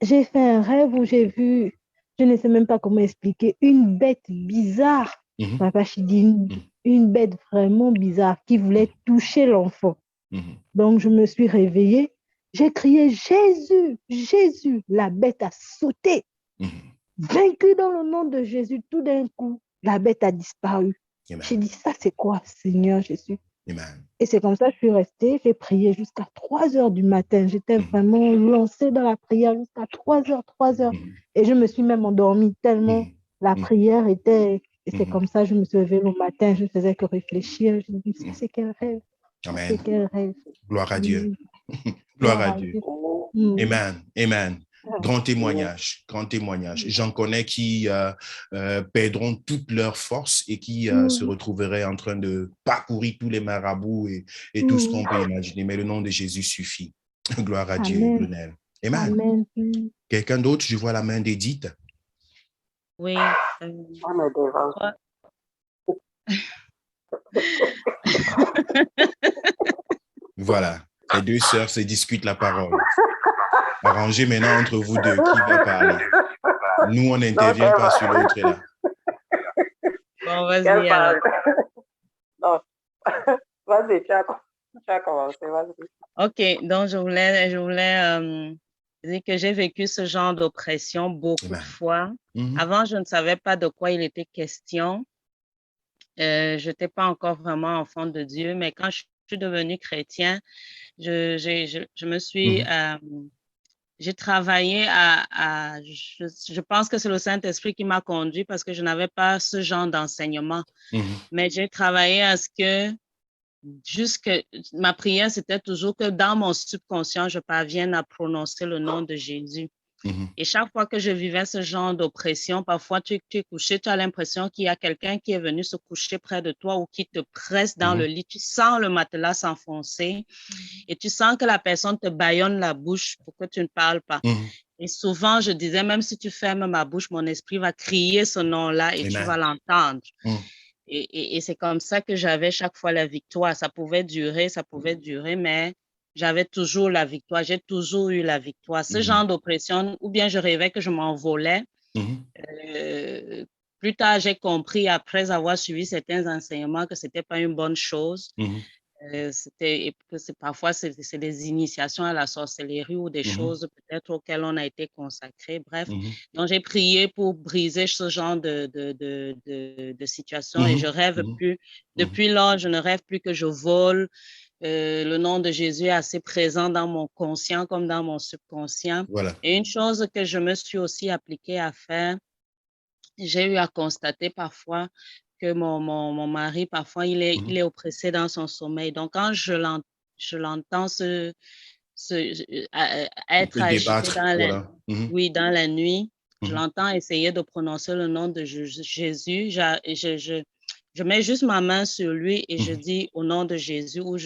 J'ai fait un rêve où j'ai vu je ne sais même pas comment expliquer, une bête bizarre. Papa, je dis une bête vraiment bizarre qui voulait toucher l'enfant. Donc, je me suis réveillée. J'ai crié Jésus, Jésus. La bête a sauté. Vaincue dans le nom de Jésus, tout d'un coup, la bête a disparu. J'ai dit, ça c'est quoi, Seigneur Jésus? Amen. Et c'est comme ça que je suis restée. J'ai prié jusqu'à 3 heures du matin. J'étais vraiment lancée dans la prière jusqu'à 3 heures, 3 heures. Et je me suis même endormie tellement la prière était... Et c'est comme ça que je me suis levée le matin. Je ne faisais que réfléchir. Je me dis, ça c'est quel rêve? Amen. C'est quel rêve? Gloire à Dieu. Gloire à Dieu. Amen. Amen. Grand témoignage, grand témoignage. J'en connais qui perdront toute leur force et qui se retrouveraient en train de parcourir tous les marabouts et tout ce qu'on peut imaginer. Mais le nom de Jésus suffit. Gloire à Dieu, Brunel. Amen. Quelqu'un d'autre? Je vois la main d'Edith. Oui. Voilà. Les deux sœurs se discutent la parole. Arrangez maintenant entre vous deux qui va parler. Nous, on n'intervient pas sur l'autre là. Bon, vas-y alors. Non. Vas-y, tu as commencé, vas-y. OK, donc je voulais dire que j'ai vécu ce genre d'oppression beaucoup de fois. Avant, je ne savais pas de quoi il était question. Je n'étais pas encore vraiment enfant de Dieu, mais quand je suis devenue chrétien, je me suis... j'ai travaillé je pense que c'est le Saint-Esprit qui m'a conduit parce que je n'avais pas ce genre d'enseignement. Mais j'ai travaillé à ce que ma prière, c'était toujours que dans mon subconscient, je parvienne à prononcer le nom de Jésus. Et chaque fois que je vivais ce genre d'oppression, parfois tu es couché, tu as l'impression qu'il y a quelqu'un qui est venu se coucher près de toi ou qui te presse dans le lit. Tu sens le matelas s'enfoncer et tu sens que la personne te bâillonne la bouche pour que tu ne parles pas. Et souvent, je disais, même si tu fermes ma bouche, mon esprit va crier ce nom-là et tu vas l'entendre. Et c'est comme ça que j'avais chaque fois la victoire. Ça pouvait durer, mais j'avais toujours la victoire. J'ai toujours eu la victoire. Ce genre d'oppression, ou bien je rêvais que je m'envolais. Plus tard, j'ai compris, après avoir suivi certains enseignements, que ce n'était pas une bonne chose. Parfois, c'est des initiations à la sorcellerie ou des choses peut-être auxquelles on a été consacré. Bref, donc j'ai prié pour briser ce genre de situation et je rêve plus. Depuis lors, je ne rêve plus que je vole. Le nom de Jésus est assez présent dans mon conscient comme dans mon subconscient. Voilà. Et une chose que je me suis aussi appliquée à faire, j'ai eu à constater parfois que mon mari, parfois, il est oppressé dans son sommeil. Donc, quand je l'entends être agité dans la nuit, je l'entends essayer de prononcer le nom de Jésus. Je mets juste ma main sur lui et je dis au nom de Jésus ou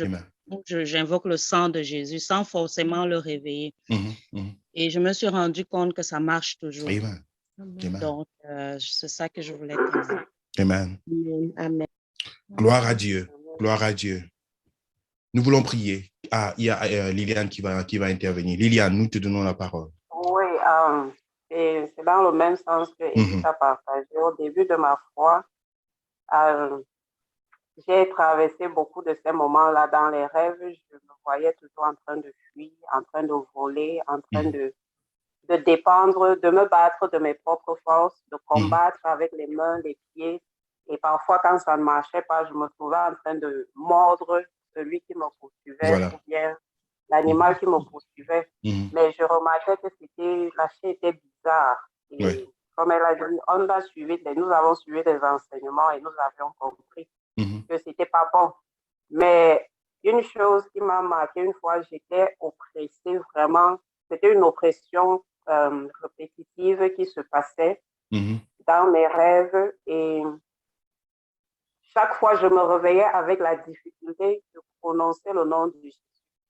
j'invoque le sang de Jésus sans forcément le réveiller. Et je me suis rendu compte que ça marche toujours. Amen. Donc, c'est ça que je voulais te dire. Amen. Amen. Gloire à Dieu. Gloire à Dieu. Nous voulons prier. Ah, il y a Liliane qui va intervenir. Liliane, nous te donnons la parole. Oui, et c'est dans le même sens que Edith a partagé. Au début de ma foi, j'ai traversé beaucoup de ces moments-là dans les rêves. Je me voyais toujours en train de fuir, en train de voler, en train de dépendre, de me battre de mes propres forces, de combattre avec les mains, les pieds. Et parfois, quand ça ne marchait pas, je me trouvais en train de mordre celui qui me poursuivait ou bien l'animal qui me poursuivait. Mais je remarquais que la chair était bizarre. Et comme elle a dit, nous avons suivi des enseignements et nous avions compris que ce n'était pas bon. Mais une chose qui m'a marqué une fois, j'étais oppressée vraiment. C'était une oppression répétitive qui se passait dans mes rêves et chaque fois je me réveillais avec la difficulté de prononcer le nom de Jésus.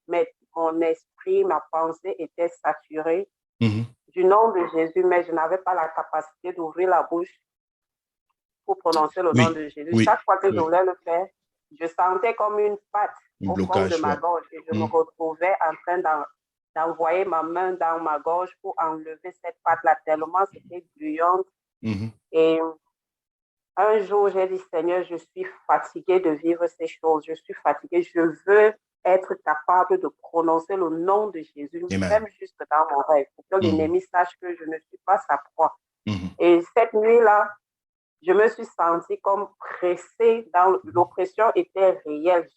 Mais mon esprit, ma pensée était saturée du nom de Jésus, mais je n'avais pas la capacité d'ouvrir la bouche pour prononcer le nom de Jésus. Chaque fois que je voulais le faire, je sentais comme une patte au fond de ma gorge et je me retrouvais en train d'envoyer ma main dans ma gorge pour enlever cette pâte-là, tellement c'était gluante. Et un jour, j'ai dit, Seigneur, je suis fatiguée de vivre ces choses. Je suis fatiguée. Je veux être capable de prononcer le nom de Jésus, même juste dans mon rêve, pour que l'ennemi sache que je ne suis pas sa proie. Et cette nuit-là, je me suis sentie comme pressée. L'oppression était réelle.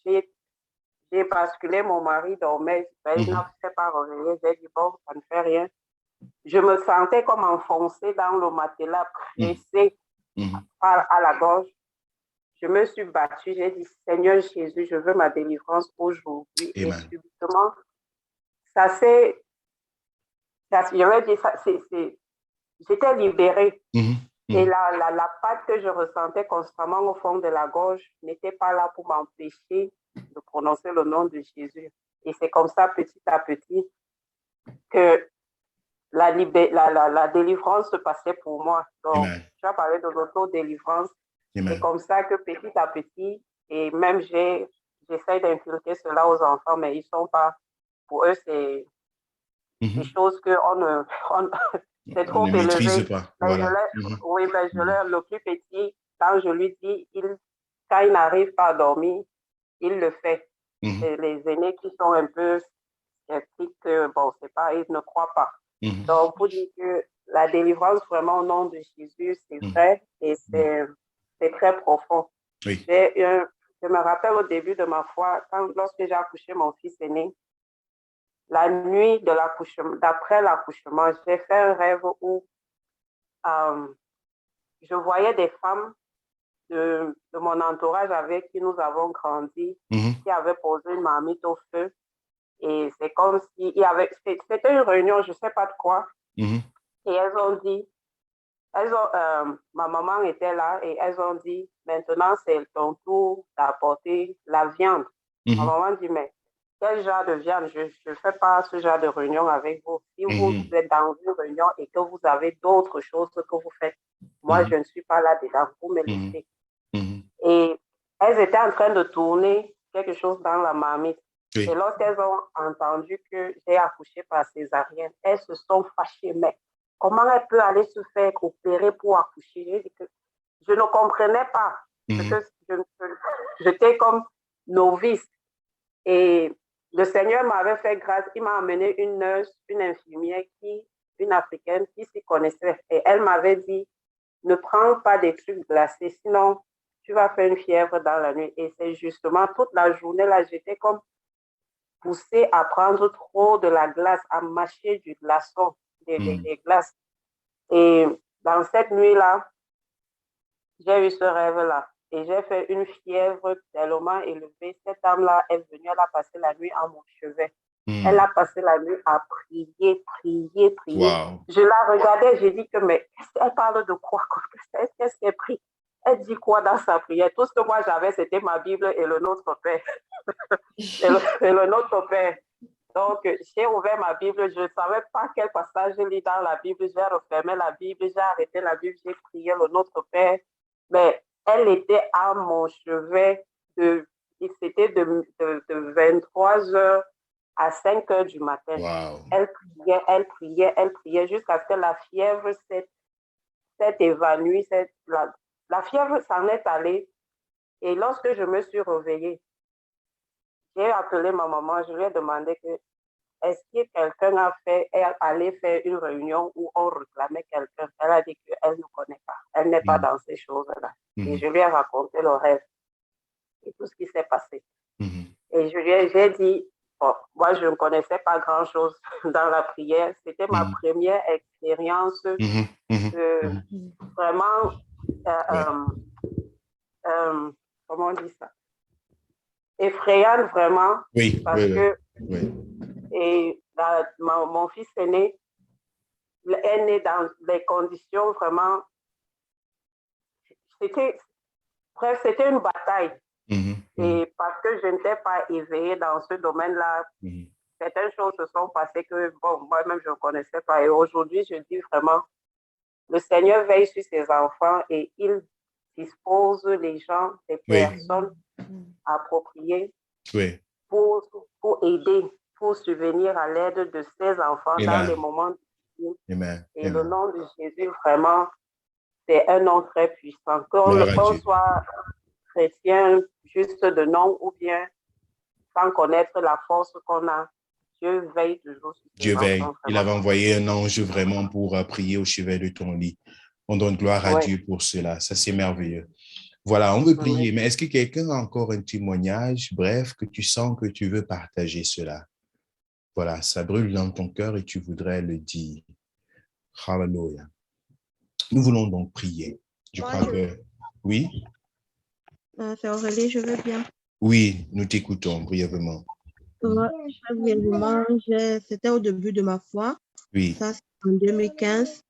J'ai basculé, mon mari dormait. Il n'a pas réveillé. J'ai dit, bon, ça ne fait rien. Je me sentais comme enfoncée dans le matelas, pressée à la gorge. Je me suis battue. J'ai dit, Seigneur Jésus, je veux ma délivrance aujourd'hui. Et subitement, j'étais libérée. Et la pâte que je ressentais constamment au fond de la gorge n'était pas là pour m'empêcher de prononcer le nom de Jésus. Et c'est comme ça, petit à petit, que la délivrance se passait pour moi. Donc, tu as parlé de l'auto-délivrance. C'est comme ça que petit à petit, et même j'essaie d'inculquer cela aux enfants, mais ils sont pas, pour eux, c'est des choses que c'est trop élevé. Maîtrise pas. Voilà. Oui, mais le plus petit, quand je lui dis, quand il n'arrive pas à dormir, il le fait. Et les aînés qui sont un peu sceptiques, bon, c'est pas, ils ne croient pas. Donc, pour dire que la délivrance vraiment au nom de Jésus, c'est vrai et c'est très profond. Oui. Je me rappelle au début de ma foi, lorsque j'ai accouché mon fils aîné, la nuit de d'après l'accouchement, j'ai fait un rêve où je voyais des femmes de mon entourage avec qui nous avons grandi, qui avaient posé une marmite au feu. Et c'est comme si c'était une réunion, je ne sais pas de quoi. Et elles ont dit, ma maman était là et elles ont dit, maintenant c'est ton tour d'apporter la viande. Ma maman dit, mais quel genre de viande? Je ne fais pas ce genre de réunion avec vous. Si vous êtes dans une réunion et que vous avez d'autres choses que vous faites, moi je ne suis pas là-dedans, vous me laissez. Et elles étaient en train de tourner quelque chose dans la marmite. Oui. Et lorsqu'elles ont entendu que j'ai accouché par césarienne, elles se sont fâchées. Mais comment elle peut aller se faire opérer pour accoucher? Je ne comprenais pas. Parce que j'étais comme novice. Et le Seigneur m'avait fait grâce. Il m'a amené une nurse, une infirmière, une africaine qui s'y connaissait. Et elle m'avait dit, ne prends pas des trucs glacés, sinon tu vas faire une fièvre dans la nuit. Et c'est justement toute la journée là, j'étais comme poussée à prendre trop de la glace, à mâcher du glaçon, des glaces. Et dans cette nuit-là, j'ai eu ce rêve-là. Et j'ai fait une fièvre tellement élevée. Cette dame-là est venue, elle a passé la nuit à mon chevet. Elle a passé la nuit à prier. Wow. Je la regardais, j'ai dit que, mais elle parle de quoi? Qu'est-ce qu'elle prie? Elle dit quoi dans sa prière? Tout ce que moi j'avais, c'était ma Bible et le Notre Père. et le Notre Père. Donc, j'ai ouvert ma Bible. Je ne savais pas quel passage je lis dans la Bible. J'ai refermé la Bible, j'ai arrêté la Bible, j'ai prié le Notre Père. Mais elle était à mon chevet. C'était de 23h à 5h du matin. Wow. Elle priait jusqu'à ce que la fièvre s'est évanouie. La fièvre s'en est allée. Et lorsque je me suis réveillée, j'ai appelé ma maman, je lui ai demandé est-ce que quelqu'un est allé faire une réunion où on réclamait quelqu'un? Elle a dit qu'elle ne connaît pas. Elle n'est pas dans ces choses-là. Et je lui ai raconté le rêve et tout ce qui s'est passé. Et j'ai dit, bon, moi, je ne connaissais pas grand-chose dans la prière. C'était ma première expérience vraiment, comment on dit ça? Effrayante, vraiment. Oui, parce que et mon fils aîné est né dans des conditions vraiment... C'était une bataille. Et parce que je n'étais pas éveillée dans ce domaine-là, certaines choses se sont passées que, bon, moi-même, je ne connaissais pas. Et aujourd'hui, je dis vraiment, le Seigneur veille sur ses enfants et il dispose les gens, les personnes appropriées pour aider pour subvenir à l'aide de ses enfants dans les moments difficiles. Et le nom de Jésus, vraiment, c'est un nom très puissant. Qu'on soit chrétien juste de nom ou bien sans connaître la force qu'on a, Dieu veille toujours sur ses enfants. Dieu veille. Il avait envoyé un ange vraiment pour prier au chevet de ton lit. On donne gloire à Dieu pour cela. Ça, c'est merveilleux. Voilà, on veut prier. Mais est-ce que quelqu'un a encore un témoignage, bref, que tu sens que tu veux partager cela? Voilà, ça brûle dans ton cœur et tu voudrais le dire. Hallelujah. Nous voulons donc prier. Je crois que... Oui? C'est Aurélie, je veux bien. Oui, nous t'écoutons brièvement. Brièvement, c'était au début de ma foi. Oui. Ça, c'est en 2015.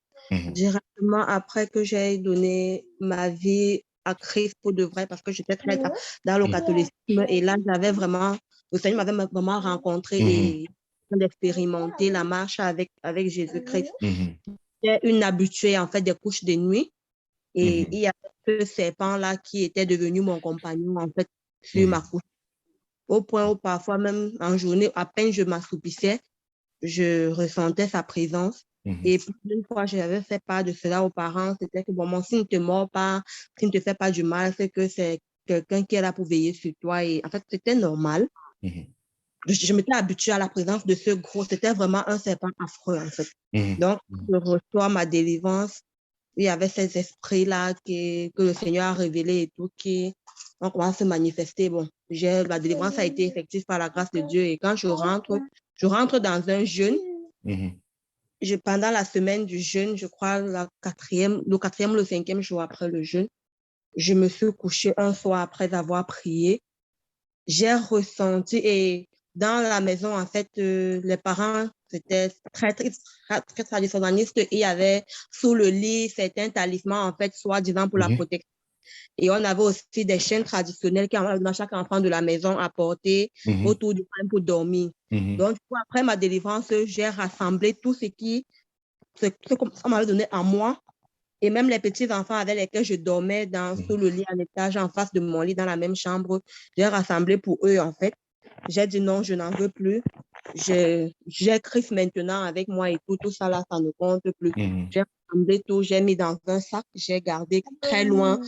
Directement après que j'ai donné ma vie à Christ pour de vrai, parce que j'étais très dans le catholicisme. Et là, j'avais vraiment... Le Seigneur m'avait vraiment rencontré et d'expérimenter la marche avec Jésus-Christ. J'étais une habituée, en fait, des couches de nuit. Et il y avait ce serpent-là qui était devenu mon compagnon, en fait, sur ma couche. Au point où parfois, même en journée, à peine je m'assoupissais, je ressentais sa présence. Et une fois, j'avais fait part de cela aux parents, c'était que, bon, s'il ne te mord pas, s'il ne te fait pas du mal, c'est que c'est quelqu'un qui est là pour veiller sur toi. Et en fait, c'était normal. Je m'étais habituée à la présence de ce gros, c'était vraiment un serpent affreux, en fait. Donc, je reçois ma délivrance. Il y avait ces esprits-là que le Seigneur a révélés et tout, qui ont commencé à se manifester. Bon, la délivrance a été effective par la grâce de Dieu. Et quand je rentre dans un jeûne. Pendant la semaine du jeûne, je crois le quatrième, le cinquième jour après le jeûne, je me suis couchée un soir après avoir prié. J'ai ressenti, et dans la maison, en fait, les parents, c'était très traditionnaliste. Il y avait sous le lit certains talismans, en fait, soi-disant pour la protection. Et on avait aussi des chaînes traditionnelles dans chaque enfant de la maison à porter autour du pain pour dormir. Donc, après ma délivrance, j'ai rassemblé tout ce qu'on m'avait donné à moi. Et même les petits-enfants avec lesquels je dormais sous le lit en étage, en face de mon lit, dans la même chambre, j'ai rassemblé pour eux, en fait. J'ai dit non, je n'en veux plus. J'ai Christ maintenant avec moi et tout ça là, ça ne compte plus. J'ai rassemblé tout, j'ai mis dans un sac, j'ai gardé très loin,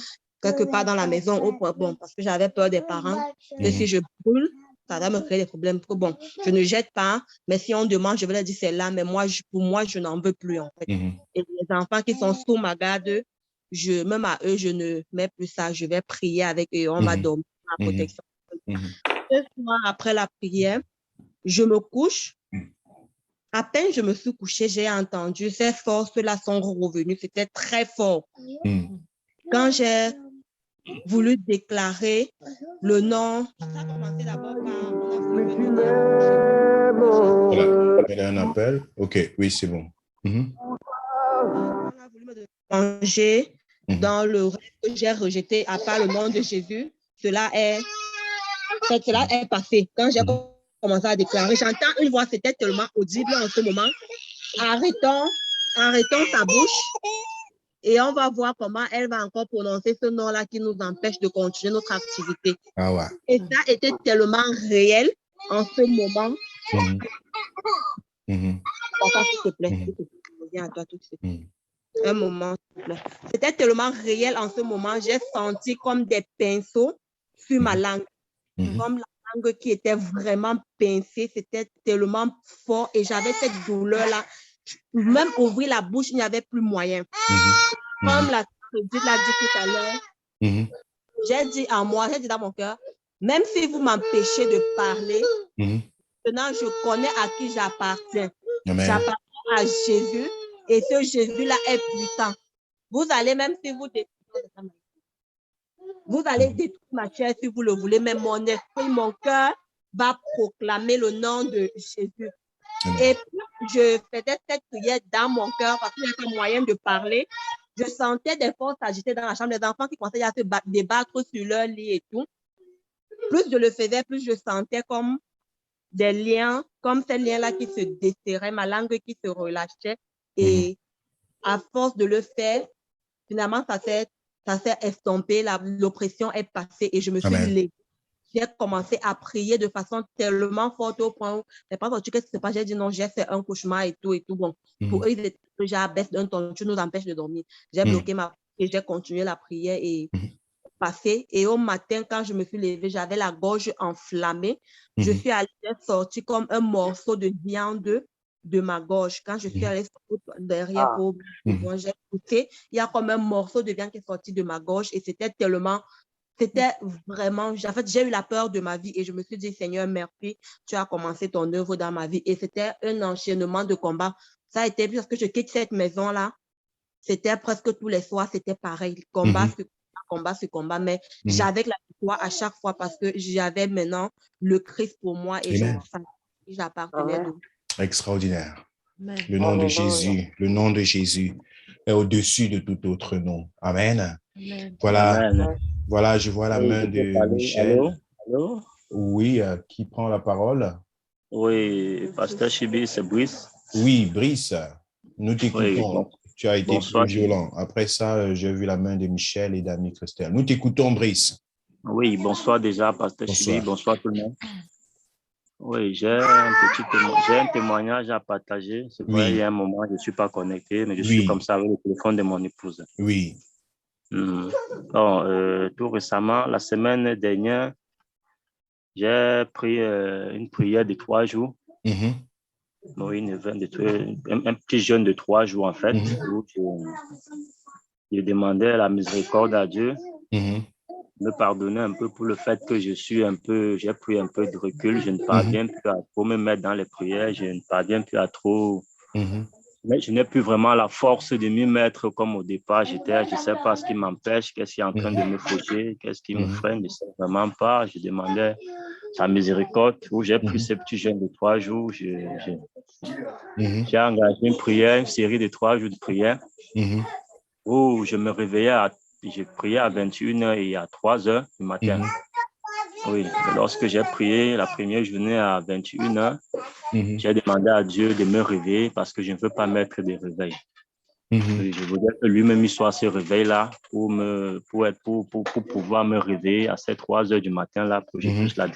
quelque part dans la maison, parce que j'avais peur des parents, que si je brûle, ça va me créer des problèmes. Bon, je ne jette pas, mais si on demande, je vais leur dire c'est là, mais pour moi, je n'en veux plus, en fait. Et les enfants qui sont sous ma garde, même à eux, je ne mets plus ça, je vais prier avec eux, on va dormir en protection. 2 mois après la prière, je me couche. À peine je me suis couchée, j'ai entendu ces forces-là sont revenues, c'était très fort. Quand j'ai voulu déclarer le nom, ça a commencé d'abord par... Voilà, il y a un appel. OK, oui, c'est bon. On a voulu me manger dans le rêve que j'ai rejeté à part le nom de Jésus. Cela est passé. Quand j'ai commencé à déclarer, j'entends une voix, c'était tellement audible en ce moment. Arrêtons ta bouche et on va voir comment elle va encore prononcer ce nom-là qui nous empêche de continuer notre activité. Ah ouais. Et ça était tellement réel en ce moment. Papa, s'il te plaît, viens à toi tout de suite. Un moment, s'il te plaît. C'était tellement réel en ce moment. J'ai senti comme des pinceaux sur ma langue. Comme la langue qui était vraiment pincée. C'était tellement fort et j'avais cette douleur-là. Même ouvrir la bouche, il n'y avait plus moyen. Comme la prédite l'a dit tout à l'heure, j'ai dit dans mon cœur, même si vous m'empêchez de parler, maintenant je connais à qui j'appartiens. J'appartiens à Jésus et ce Jésus-là est puissant. Vous allez, même si vous allez détruire ma chair si vous le voulez, mais mon esprit, mon cœur va proclamer le nom de Jésus. Et puis, je faisais cette prière dans mon cœur parce qu'il n'y avait pas moyen de parler. Je sentais des forces agitées dans la chambre, des enfants qui commençaient à se débattre sur leur lit et tout. Plus je le faisais, plus je sentais comme des liens, comme ces liens-là qui se desserraient, ma langue qui se relâchait. Et à force de le faire, finalement, ça s'est estompé, l'oppression est passée et je me suis levée. j'ai commencé à prier de façon tellement forte au point où les parents ont dit qu'est-ce qui se passe. J'ai dit non, j'ai fait un cauchemar et tout. Bon, pour eux, ils étaient déjà baisse d'un ton, tu nous empêches de dormir. J'ai bloqué ma prière et j'ai continué la prière et passé. Et au matin, quand je me suis levée, j'avais la gorge enflammée. Je suis allée sortir comme un morceau de viande de ma gorge. Quand je suis allée derrière pour j'ai poussé, il y a comme un morceau de viande qui est sorti de ma gorge et c'était vraiment, en fait, j'ai eu la peur de ma vie et je me suis dit, Seigneur, merci, tu as commencé ton œuvre dans ma vie. Et c'était un enchaînement de combats. Ça a été, parce que je quitte cette maison-là, c'était presque tous les soirs, c'était pareil, combat sur combat, mais j'avais la victoire à chaque fois parce que j'avais maintenant le Christ pour moi et j'appartenais de lui. Extraordinaire. Amen. Le nom de Jésus est au-dessus de tout autre nom. Amen. Amen. Voilà, je vois la main de Michel. Allô? Oui, qui prend la parole? Oui, Pasteur Chibi, c'est Brice. Oui, Brice, nous t'écoutons. Oui, tu as été plus violent. Après ça, j'ai vu la main de Michel et d'Annie Christelle. Nous t'écoutons, Brice. Oui, bonsoir déjà, Pasteur Chibi. Bonsoir tout le monde. Oui, j'ai un témoignage à partager. C'est vrai, il y a un moment, je ne suis pas connecté, mais je suis comme ça avec le téléphone de mon épouse. Oui. Tout récemment, la semaine dernière, j'ai pris une prière de 3 jours. Oui, un petit jeûne de 3 jours, en fait, où je demandais la miséricorde à Dieu, me pardonner un peu pour le fait que j'ai pris un peu de recul, je ne parviens plus à trop me mettre dans les prières, je ne parviens plus à trop... Mais je n'ai plus vraiment la force de m'y mettre comme au départ. Je ne sais pas ce qui m'empêche, qu'est-ce qui est en train de me faucher, qu'est-ce qui me freine, je ne sais vraiment pas. Je demandais sa miséricorde, où j'ai pris ce petit jeûne de 3 jours. J'ai engagé une prière, une série de 3 jours de prière, où je me réveillais, j'ai prié à 21h et à 3h du matin. Oui, lorsque j'ai prié la première journée à 21h, j'ai demandé à Dieu de me réveiller parce que je ne veux pas mettre de réveil. Je voudrais que lui-même soit ce réveil-là pour pouvoir me réveiller à ces 3h du matin-là pour que je puisse la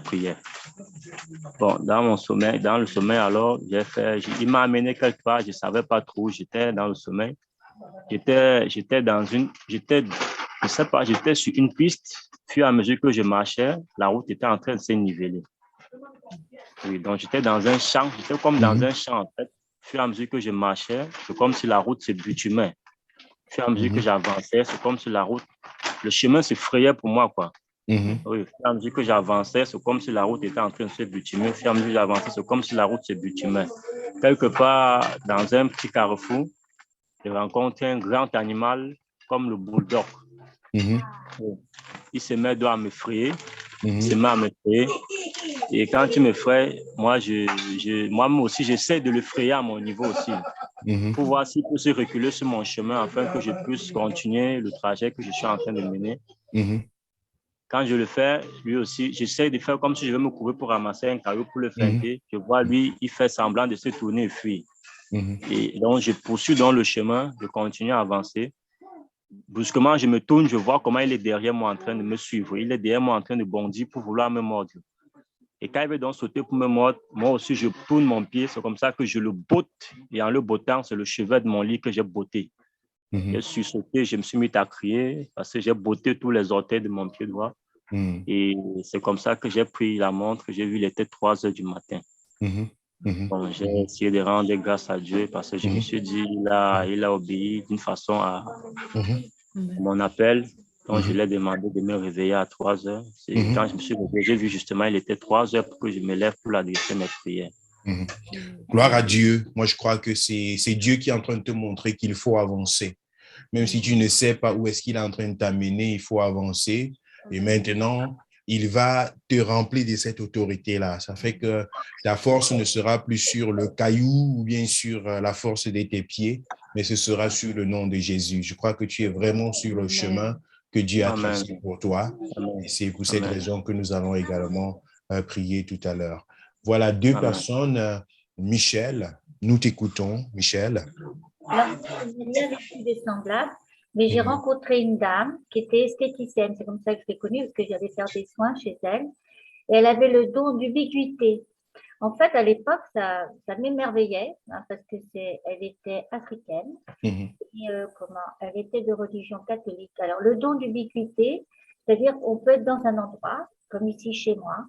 prière. Bon, dans le sommeil, alors, il m'a amené quelque part, je ne savais pas trop, j'étais dans le sommeil. J'étais sur une piste. Au fur et à mesure que je marchais, la route était en train de se niveler. Oui, donc j'étais dans un champ, j'étais comme dans un champ en fait. Au fur et à mesure que je marchais, c'est comme si la route se bitumait. Au fur et à mesure que j'avançais, c'est comme si le chemin se frayait pour moi, quoi. Oui, au fur et à mesure que j'avançais, c'est comme si la route était en train de se bitumer. Au fur et à mesure que j'avançais, c'est comme si la route se bitumait. Quelque part dans un petit carrefour, j'ai rencontré un grand animal comme le bulldog. Il se met à m'effrayer. Et quand il m'effraie, moi aussi, j'essaie de l'effrayer à mon niveau aussi. Pour voir s'il peut se reculer sur mon chemin afin que je puisse continuer le trajet que je suis en train de mener. Quand je le fais, lui aussi, j'essaie de faire comme si je vais me courir pour ramasser un caillou pour le feinter. Je vois lui, il fait semblant de se tourner et fuir. Et donc, je poursuis dans le chemin, je continue à avancer. Brusquement, je me tourne, je vois comment il est derrière moi en train de me suivre. Il est derrière moi en train de bondir pour vouloir me mordre. Et quand il veut donc sauter pour me mordre, moi aussi, je tourne mon pied. C'est comme ça que je le botte. Et en le bottant, c'est le chevet de mon lit que j'ai botté. Je suis sauté, je me suis mis à crier parce que j'ai botté tous les orteils de mon pied droit. Et c'est comme ça que j'ai pris la montre. J'ai vu, il était 3h du matin. Bon, j'ai essayé de rendre grâce à Dieu parce que je me suis dit, il a obéi d'une façon à mon appel. Donc, je lui ai demandé de me réveiller à 3h. Quand je me suis réveillé, j'ai vu justement, il était 3h pour que je me lève pour adresser mes prières. Gloire à Dieu. Moi, je crois que c'est Dieu qui est en train de te montrer qu'il faut avancer. Même si tu ne sais pas où est-ce qu'il est en train de t'amener, il faut avancer. Et maintenant, il va te remplir de cette autorité-là. Ça fait que ta force ne sera plus sur le caillou ou bien sur la force de tes pieds, mais ce sera sur le nom de Jésus. Je crois que tu es vraiment sur le chemin que Dieu a tracé pour toi. Et c'est pour cette raison que nous allons également prier tout à l'heure. Voilà 2 personnes. Michel, nous t'écoutons. Michel. Alors, j'ai vécu des semblables. Mais j'ai rencontré une dame qui était esthéticienne. C'est comme ça que je l'ai connue, parce que j'allais faire des soins chez elle. Et elle avait le don d'ubiquité. En fait, à l'époque, ça m'émerveillait, hein, parce que elle était africaine. Et, elle était de religion catholique. Alors, le don d'ubiquité, c'est-à-dire qu'on peut être dans un endroit, comme ici chez moi,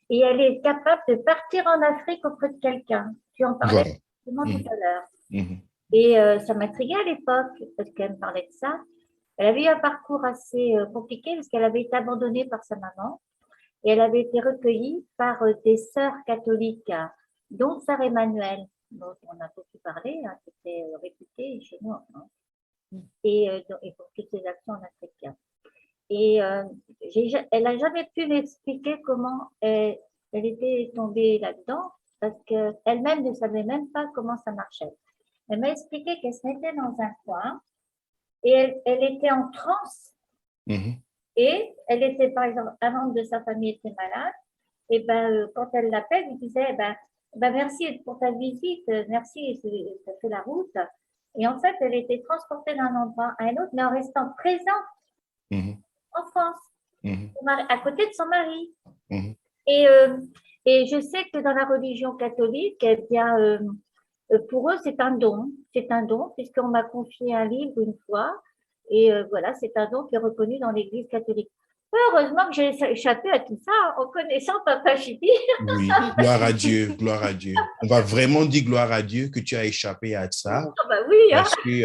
et elle est capable de partir en Afrique auprès de quelqu'un. Tu en parlais tout à l'heure. Et ça m'intriguait à l'époque, parce qu'elle me parlait de ça. Elle avait eu un parcours assez compliqué, parce qu'elle avait été abandonnée par sa maman. Et elle avait été recueillie par des sœurs catholiques, dont Sœur Emmanuelle, dont on a beaucoup parlé, hein, qui était réputée chez nous en France, et pour toutes ses actions en Afrique. Et elle n'a jamais pu m'expliquer comment elle était tombée là-dedans, parce qu'elle-même ne savait même pas comment ça marchait. Elle m'a expliqué qu'elle se mettait dans un coin et elle était en transe. Et elle était, par exemple, un membre de sa famille était malade. Et quand elle l'appelle, il disait merci pour ta visite, merci, ça fait la route. Et en fait, elle était transportée d'un endroit à un autre, mais en restant présente en France, à côté de son mari. Et je sais que dans la religion catholique, eh bien, pour eux, c'est un don. C'est un don, puisqu'on m'a confié un livre une fois. Et voilà, c'est un don qui est reconnu dans l'Église catholique. Heureusement que j'ai échappé à tout ça en connaissant Papa Chibi. Oui, gloire à Dieu, gloire à Dieu. On va vraiment dire gloire à Dieu que tu as échappé à ça. Oui, parce que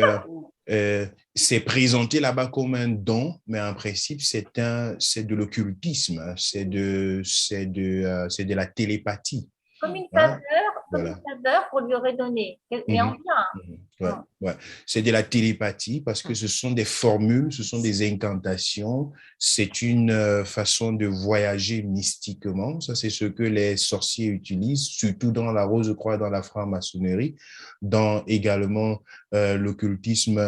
c'est présenté là-bas comme un don, mais en principe, c'est de l'occultisme, c'est de la télépathie. Comme une faveur qu'on lui aurait donnée. Et en bien. C'est de la télépathie parce que ce sont des formules, ce sont des incantations. C'est une façon de voyager mystiquement. Ça, c'est ce que les sorciers utilisent, surtout dans la rose, je crois, dans la franc-maçonnerie, dans également l'occultisme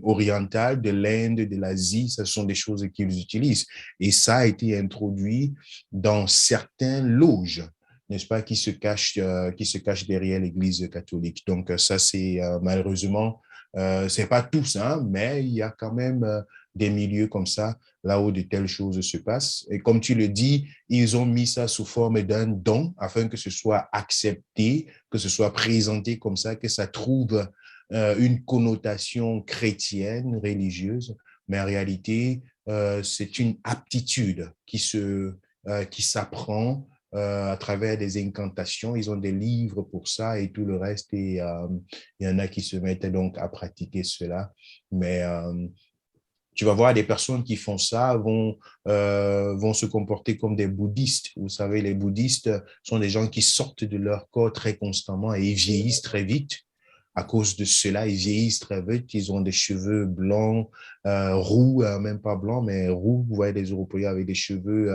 oriental de l'Inde, de l'Asie. Ce sont des choses qu'ils utilisent. Et ça a été introduit dans certaines loges, n'est-ce pas, qui se cache derrière l'Église catholique. Donc, ça, c'est malheureusement, c'est pas tous, hein, mais il y a quand même des milieux comme ça, là où de telles choses se passent. Et comme tu le dis, ils ont mis ça sous forme d'un don afin que ce soit accepté, que ce soit présenté comme ça, que ça trouve une connotation chrétienne, religieuse, mais en réalité, c'est une aptitude qui s'apprend à travers des incantations. Ils ont des livres pour ça et tout le reste. Et il y en a qui se mettent donc à pratiquer cela. Mais tu vas voir des personnes qui font ça vont se comporter comme des bouddhistes. Vous savez, les bouddhistes sont des gens qui sortent de leur corps très constamment et ils vieillissent très vite. À cause de cela, ils vieillissent très vite. Ils ont des cheveux blancs, roux, même pas blancs, mais roux. Vous voyez des Européens avec des cheveux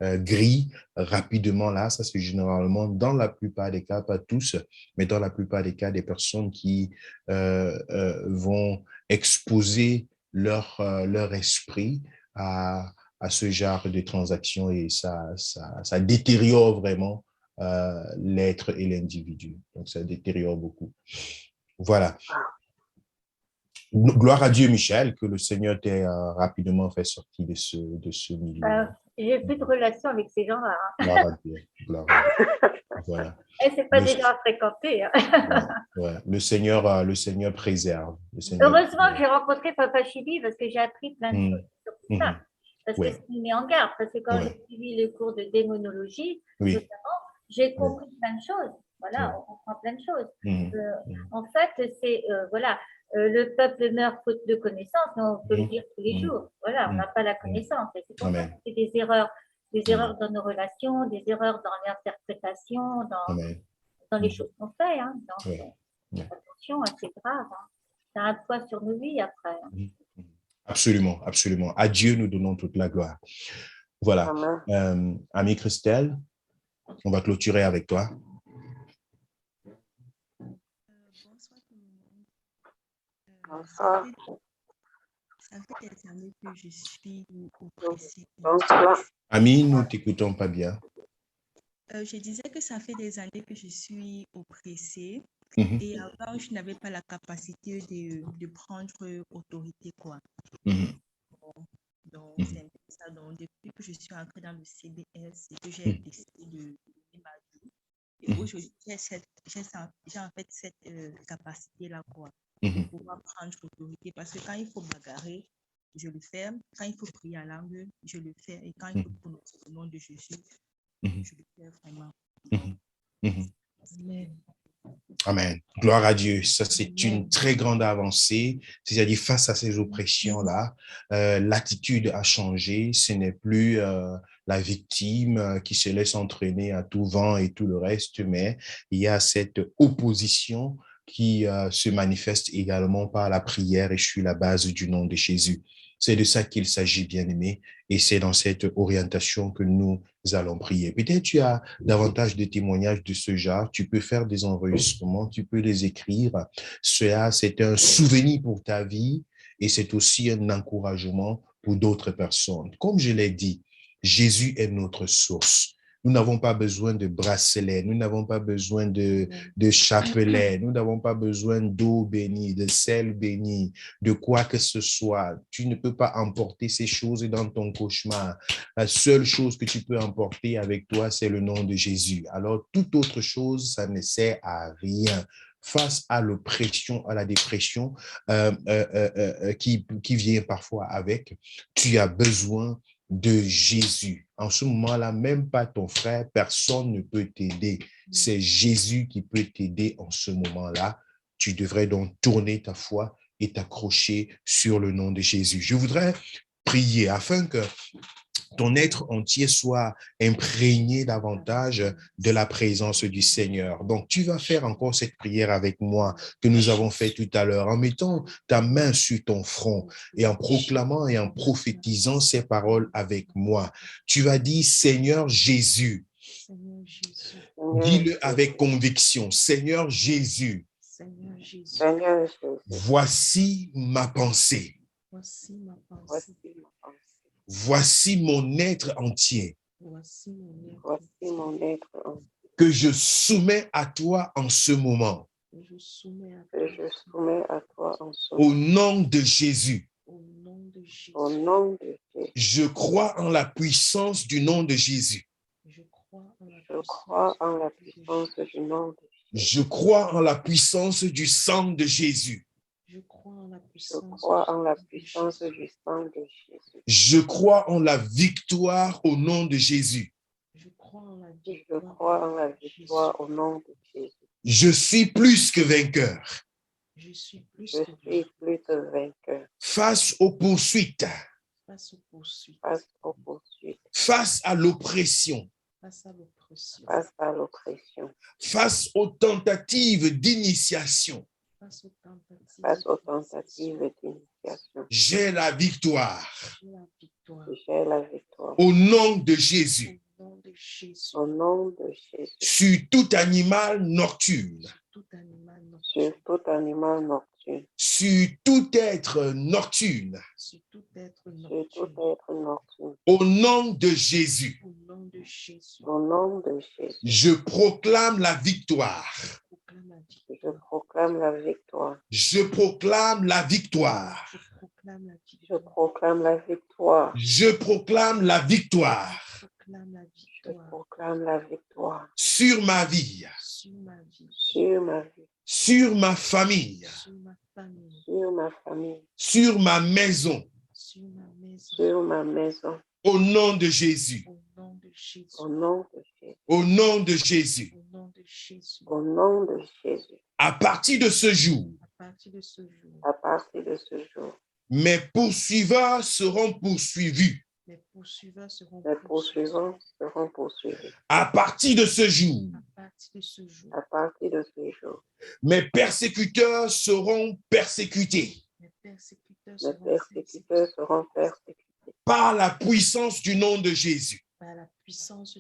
gris rapidement là. Ça, c'est généralement, dans la plupart des cas, pas tous, mais dans la plupart des cas, des personnes qui vont exposer leur esprit à ce genre de transactions et ça détériore vraiment l'être et l'individu. Donc, ça détériore beaucoup. Voilà. Gloire à Dieu, Michel, que le Seigneur t'ait rapidement fait sortir de ce milieu. J'ai plus de relation avec ces gens-là. Gloire à Dieu. Gloire à Dieu. Voilà. Et c'est pas des gens à fréquenter. Le Seigneur préserve. Heureusement que j'ai rencontré Papa Chibi parce que j'ai appris plein de choses sur tout ça. Parce que c'est mis en garde. Parce que quand j'ai suivi le cours de démonologie, notamment, j'ai compris plein de choses. Voilà, on comprend plein de choses. En fait, c'est, le peuple meurt faute de connaissance, mais on peut le dire tous les jours. Voilà, on n'a pas la connaissance. Et c'est pour ça que c'est des erreurs dans nos relations, des erreurs dans l'interprétation, dans les choses qu'on fait. Hein. Donc, attention, c'est grave. Hein. Ça a un poids sur nos vies après. Hein. Absolument, absolument. À Dieu, nous donnons toute la gloire. Voilà. Amie Christelle, on va clôturer avec toi. Bonsoir tout le monde. Bonsoir. Ça fait des années que je suis oppressée. Amie, nous ne t'écoutons pas bien. Je disais que ça fait des années que je suis oppressée Et avant, je n'avais pas la capacité de prendre autorité, quoi. Donc, c'est un peu ça. Donc, depuis que je suis entrée dans le CBS, c'est que j'ai décidé de donner ma vie. Et aujourd'hui, j'ai en fait cette capacité-là, quoi, de pouvoir prendre autorité. Parce que quand il faut bagarrer, je le fais. Quand il faut prier à langue, je le fais. Et quand il faut prononcer le nom de Jésus, je le fais vraiment. Amen. Amen. Gloire à Dieu. Ça, c'est une très grande avancée. C'est-à-dire, face à ces oppressions-là, l'attitude a changé. Ce n'est plus la victime qui se laisse entraîner à tout vent et tout le reste, mais il y a cette opposition qui se manifeste également par la prière et je suis la base du nom de Jésus. C'est de ça qu'il s'agit, bien-aimé, et c'est dans cette orientation que nous allons prier. Peut-être tu as davantage de témoignages de ce genre, tu peux faire des enregistrements, tu peux les écrire. Cela, c'est un souvenir pour ta vie et c'est aussi un encouragement pour d'autres personnes. Comme je l'ai dit, Jésus est notre source. Nous n'avons pas besoin de bracelets, nous n'avons pas besoin de chapelets, nous n'avons pas besoin d'eau bénie, de sel béni, de quoi que ce soit. Tu ne peux pas emporter ces choses dans ton cauchemar. La seule chose que tu peux emporter avec toi, c'est le nom de Jésus. Alors, toute autre chose, ça ne sert à rien. Face à l'oppression, à la dépression qui vient parfois avec, tu as besoin de Jésus. En ce moment-là, même pas ton frère, personne ne peut t'aider. C'est Jésus qui peut t'aider en ce moment-là. Tu devrais donc tourner ta foi et t'accrocher sur le nom de Jésus. Je voudrais prier afin que ton être entier soit imprégné davantage de la présence du Seigneur. Donc, tu vas faire encore cette prière avec moi que nous avons fait tout à l'heure en mettant ta main sur ton front et en proclamant et en prophétisant ces paroles avec moi. Tu vas dire, Seigneur Jésus, dis-le avec conviction, Seigneur Jésus, voici ma pensée. Voici mon être entier que je soumets à toi en ce moment. Au nom de Jésus. Je crois en la puissance du nom de Jésus. Je crois en la puissance du nom de Jésus. Je crois en la puissance du sang de Jésus. Je crois en la puissance du sang de Jésus. Je crois en la victoire au nom de Jésus. Je crois en la victoire au nom de Jésus. Je suis plus que vainqueur. Je suis plus que vainqueur. Face aux poursuites. Face à l'oppression. Face aux tentatives d'initiation. Face aux tentatives d'initiation. J'ai la victoire. J'ai la victoire. Au nom de Jésus. Au nom de Jésus. Sur tout animal nocturne. Sur tout animal nocturne. Sur tout être nocturne. Sur tout être nocturne. Au nom de Jésus. Au nom de Jésus. Je proclame la victoire. Je proclame la victoire. Je proclame la victoire. Je proclame la victoire. Je proclame la victoire. Je proclame la victoire. Sur ma vie. Sur ma vie. Sur ma famille. Sur ma famille. Sur ma maison. Sur ma maison. Au nom de Jésus. Au nom de Jésus. Au nom de Jésus. Au nom de Jésus. À partir de ce jour. À partir de ce jour. Mes poursuiveurs seront poursuivis. Mes poursuivants seront poursuivis. À partir de ce jour. À partir de ce jour. Mes persécuteurs seront persécutés. Mes persécuteurs seront persécutés. Par la puissance du nom de Jésus. Par la puissance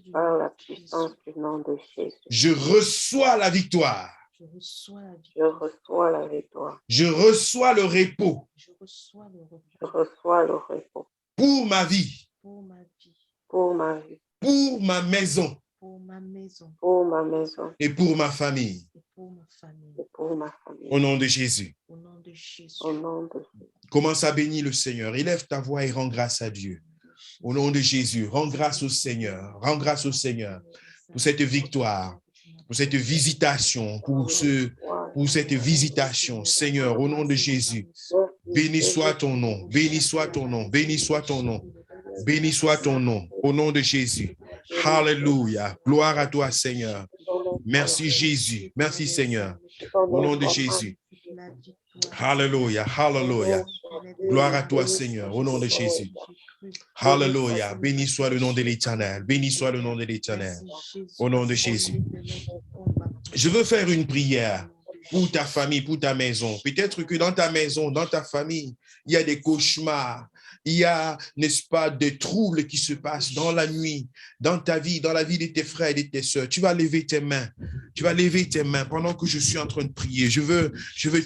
du nom de Jésus. Je reçois la victoire. Je reçois la victoire. Je reçois le repos. Je reçois le repos. Pour ma vie. Pour ma vie. Pour ma vie. Pour ma maison. Pour ma maison. Pour ma maison. Et pour ma famille. Et pour ma famille. Au nom de Jésus. Au nom de Jésus. Commence à bénir le Seigneur. Élève ta voix et rends grâce à Dieu. Au nom de Jésus, rends grâce au Seigneur. Rends grâce au Seigneur pour cette victoire, pour cette visitation, pour cette visitation. Seigneur, au nom de Jésus, béni soit ton nom, béni soit ton nom, béni soit ton nom, béni soit ton nom, au nom de Jésus. Alléluia. Gloire à toi, Seigneur. Merci Jésus. Merci Seigneur. Au nom de Jésus. Alléluia. Alléluia. Gloire à toi, Seigneur, au nom de Jésus. Alléluia. Béni soit le nom de l'Éternel. Béni soit le nom de l'Éternel. Au nom de Jésus. Je veux faire une prière pour ta famille, pour ta maison. Peut-être que dans ta maison, dans ta famille, il y a des cauchemars. Il y a, n'est-ce pas, des troubles qui se passent dans la nuit, dans ta vie, dans la vie de tes frères et de tes sœurs. Tu vas lever tes mains. Tu vas lever tes mains pendant que je suis en train de prier. Je veux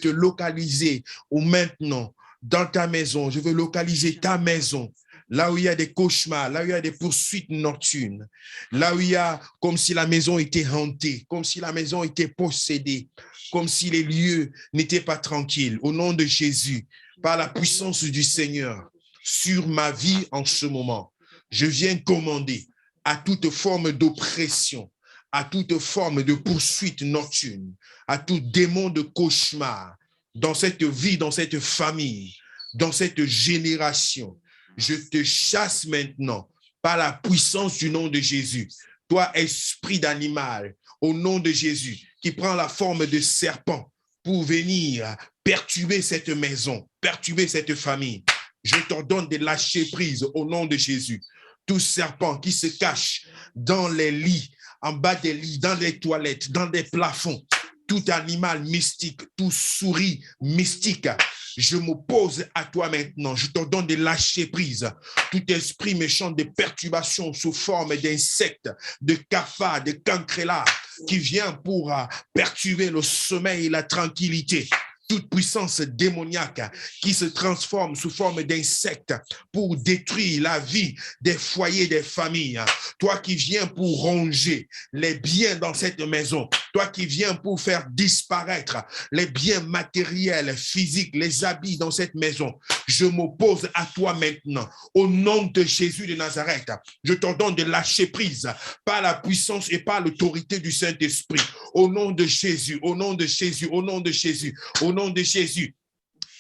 te localiser au maintenant dans ta maison. Je veux localiser ta maison. Là où il y a des cauchemars, là où il y a des poursuites nocturnes, là où il y a comme si la maison était hantée, comme si la maison était possédée, comme si les lieux n'étaient pas tranquilles. Au nom de Jésus, par la puissance du Seigneur, sur ma vie en ce moment, je viens commander à toute forme d'oppression, à toute forme de poursuite nocturne, à tout démon de cauchemar dans cette vie, dans cette famille, dans cette génération. Je te chasse maintenant par la puissance du nom de Jésus. Toi, esprit d'animal, au nom de Jésus, qui prend la forme de serpent pour venir perturber cette maison, perturber cette famille. Je t'ordonne de lâcher prise au nom de Jésus. Tout serpent qui se cache dans les lits, en bas des lits, dans les toilettes, dans des plafonds, tout animal mystique, tout souris mystique, je m'oppose à toi maintenant. Je t'ordonne de lâcher prise. Tout esprit méchant de perturbation sous forme d'insectes, de cafards, de cancrelats qui vient pour perturber le sommeil et la tranquillité. Toute puissance démoniaque qui se transforme sous forme d'insectes pour détruire la vie des foyers, des familles. Toi qui viens pour ronger les biens dans cette maison. Toi qui viens pour faire disparaître les biens matériels, physiques, les habits dans cette maison. Je m'oppose à toi maintenant. Au nom de Jésus de Nazareth, je t'ordonne de lâcher prise par la puissance et par l'autorité du Saint-Esprit. Au nom de Jésus, au nom de Jésus, au nom de Jésus, au nom de Jésus.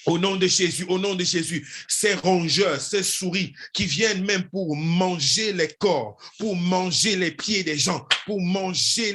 Au nom de Jésus, au nom de Jésus, ces rongeurs, ces souris qui viennent même pour manger les corps, pour manger les pieds des gens, pour manger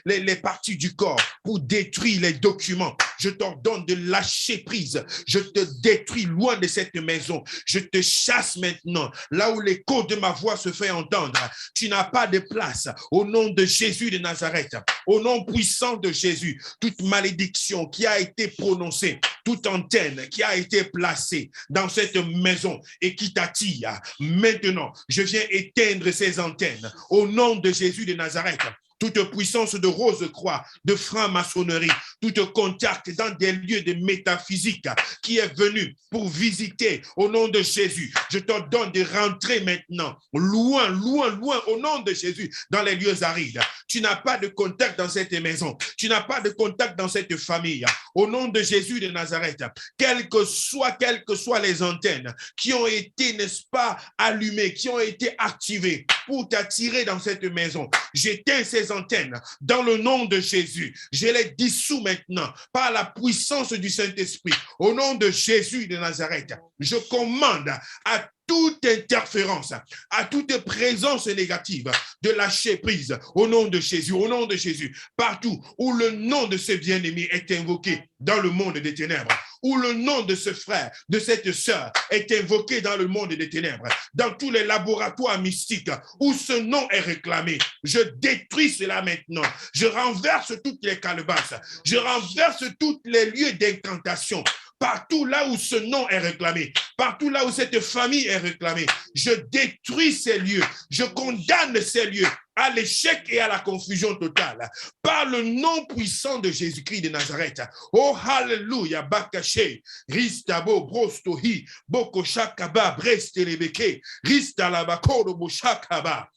les parties du corps, pour détruire les documents. Je t'ordonne de lâcher prise. Je te détruis loin de cette maison. Je te chasse maintenant. Là où l'écho de ma voix se fait entendre, tu n'as pas de place. Au nom de Jésus de Nazareth, au nom puissant de Jésus, toute malédiction qui a été prononcée, toute antenne qui a été placée dans cette maison et qui t'attire, maintenant, je viens éteindre ces antennes. Au nom de Jésus de Nazareth, toute puissance de rose-croix, de franc-maçonnerie, tout contact dans des lieux de métaphysique qui est venu pour visiter au nom de Jésus. Je t'ordonne de rentrer maintenant, loin, loin, loin, au nom de Jésus, dans les lieux arides. Tu n'as pas de contact dans cette maison. Tu n'as pas de contact dans cette famille. Au nom de Jésus de Nazareth, quelles que soient les antennes qui ont été, n'est-ce pas, allumées, qui ont été activées pour t'attirer dans cette maison, j'éteins ces antennes dans le nom de Jésus. Je les dissous maintenant par la puissance du Saint-Esprit. Au nom de Jésus de Nazareth, je commande à toute interférence, à toute présence négative de lâcher prise au nom de Jésus, au nom de Jésus. Partout où le nom de ce bien-aimé est invoqué dans le monde des ténèbres, où le nom de ce frère, de cette sœur est invoqué dans le monde des ténèbres, dans tous les laboratoires mystiques où ce nom est réclamé, je détruis cela maintenant. Je renverse toutes les calebasses, je renverse tous les lieux d'incantation. Partout là où ce nom est réclamé, partout là où cette famille est réclamée, je détruis ces lieux, je condamne ces lieux à l'échec et à la confusion totale, par le nom puissant de Jésus-Christ de Nazareth. Oh, hallelujah, Bakaché, Ristabo, Brostohi, Boko Shakaba, Brestelebeke, Ristalabako, Boshakaba.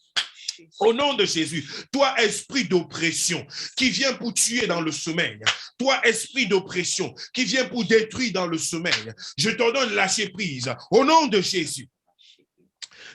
Au nom de Jésus, toi, esprit d'oppression qui vient pour tuer dans le sommeil, toi, esprit d'oppression qui vient pour détruire dans le sommeil, je t'ordonne de lâcher prise. Au nom de Jésus.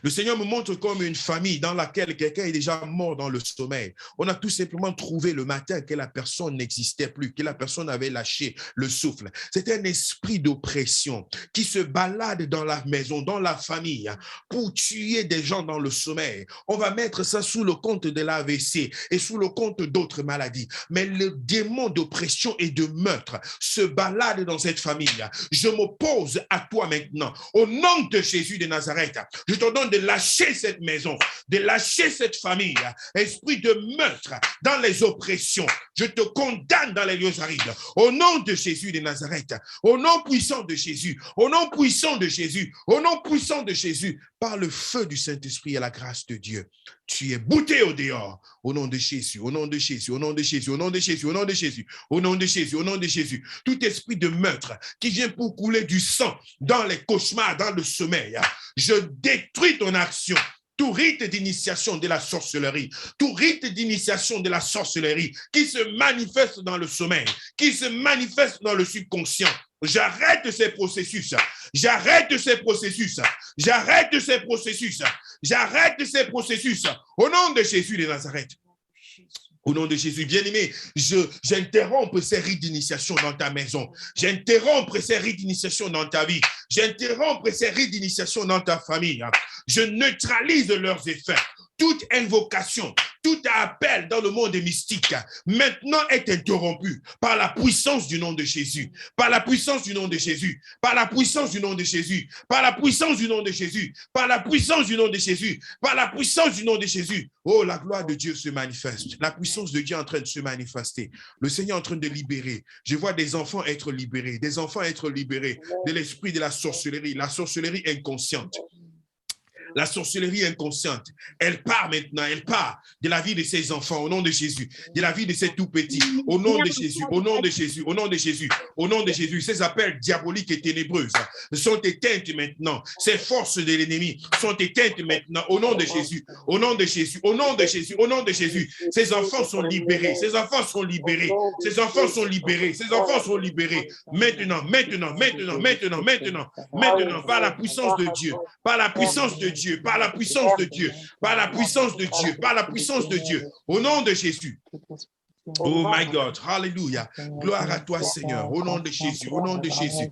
Le Seigneur me montre comme une famille dans laquelle quelqu'un est déjà mort dans le sommeil. On a tout simplement trouvé le matin que la personne n'existait plus, que la personne avait lâché le souffle. C'est un esprit d'oppression qui se balade dans la maison, dans la famille, pour tuer des gens dans le sommeil. On va mettre ça sous le compte de l'AVC et sous le compte d'autres maladies. Mais le démon d'oppression et de meurtre se balade dans cette famille. Je m'oppose à toi maintenant. Au nom de Jésus de Nazareth, je te donne de lâcher cette maison, de lâcher cette famille, esprit de meurtre dans les oppressions. Je te condamne dans les lieux arides. Au nom de Jésus de Nazareth, au nom puissant de Jésus, au nom puissant de Jésus, au nom puissant de Jésus, par le feu du Saint-Esprit et la grâce de Dieu, tu es bouté au dehors. Au nom de Jésus, au nom de Jésus, au nom de Jésus, au nom de Jésus, au nom de Jésus, au nom de Jésus, au nom de Jésus. Tout esprit de meurtre qui vient pour couler du sang dans les cauchemars, dans le sommeil, je détruis ton action. Tout rite d'initiation de la sorcellerie, tout rite d'initiation de la sorcellerie qui se manifeste dans le sommeil, qui se manifeste dans le subconscient. J'arrête ces processus, j'arrête ces processus, j'arrête ces processus, j'arrête ces processus. Au nom de Jésus de Nazareth. Au nom de Jésus, bien-aimé, j'interromps ces rites d'initiation dans ta maison. J'interromps ces rites d'initiation dans ta vie. J'interromps ces rites d'initiation dans ta famille. Je neutralise leurs effets. Toute invocation, tout appel dans le monde mystique, maintenant est interrompu par la puissance du nom de Jésus, par la puissance du nom de Jésus, par la puissance du nom de Jésus, par la puissance du nom de Jésus, par la puissance du nom de Jésus, par la puissance du nom de Jésus. Oh, la gloire de Dieu se manifeste. La puissance de Dieu est en train de se manifester. Le Seigneur est en train de libérer. Je vois des enfants être libérés, des enfants être libérés de l'esprit de la sorcellerie inconsciente. La sorcellerie inconsciente, elle part maintenant, elle part de la vie de ses enfants au nom de Jésus, de la vie de ces tout-petits, au nom de Jésus, au nom de Jésus, au nom de Jésus, au nom de Jésus. Ces appels diaboliques et ténébreuses sont éteintes maintenant. Ces forces de l'ennemi sont éteintes maintenant au nom de Jésus, au nom de Jésus, au nom de Jésus, au nom de Jésus. Ces enfants sont libérés, ces enfants sont libérés, ces enfants sont libérés, ces enfants sont libérés. Maintenant, maintenant, maintenant, maintenant, maintenant, maintenant, par la puissance de Dieu, par la puissance de Dieu, par la puissance de Dieu, par la puissance de Dieu, par la puissance de Dieu, au nom de Jésus. Oh my God, hallelujah. Gloire à toi, Seigneur, au nom de Jésus, au nom de Jésus.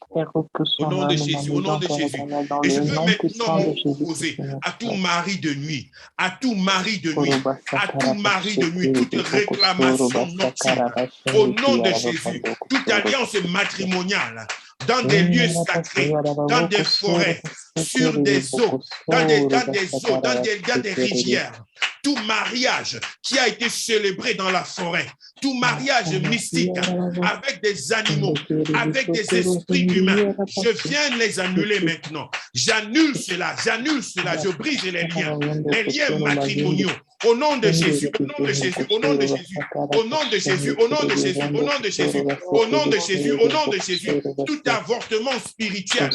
Au nom de Jésus, au nom de Jésus. Et je veux maintenant m'opposer à tout mari de nuit, à tout mari de nuit, à tout mari de nuit, toute réclamation nocturne, au nom de Jésus, toute alliance matrimoniale, dans des lieux sacrés, dans des forêts, sur des eaux, dans des rivières. Tout mariage qui a été célébré dans la forêt, tout mariage mystique avec des animaux, avec des esprits humains, je viens les annuler maintenant. J'annule cela, je brise les liens matrimoniaux. Au nom de Jésus, au nom de Jésus, au nom de Jésus, au nom de Jésus, au nom de Jésus, au nom de Jésus, au nom de Jésus, au nom de Jésus, tout avortement spirituel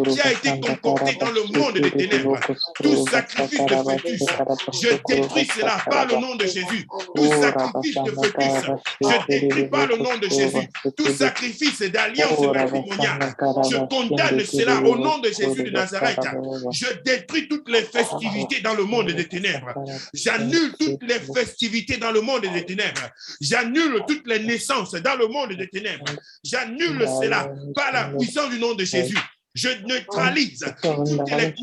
qui a été concocté dans le monde des ténèbres, tout sacrifice de fœtus, je détruis cela par le nom de Jésus. Tout sacrifice de fœtus, je détruis par le nom de Jésus. Tout sacrifice d'alliance matrimoniale, je condamne cela au nom de Jésus de Nazareth. Je détruis toutes les festivités dans le monde des ténèbres. J'annule toutes les festivités dans le monde des ténèbres. J'annule toutes les naissances dans le monde des ténèbres. J'annule cela par la puissance du nom de Jésus. Je neutralise toutes les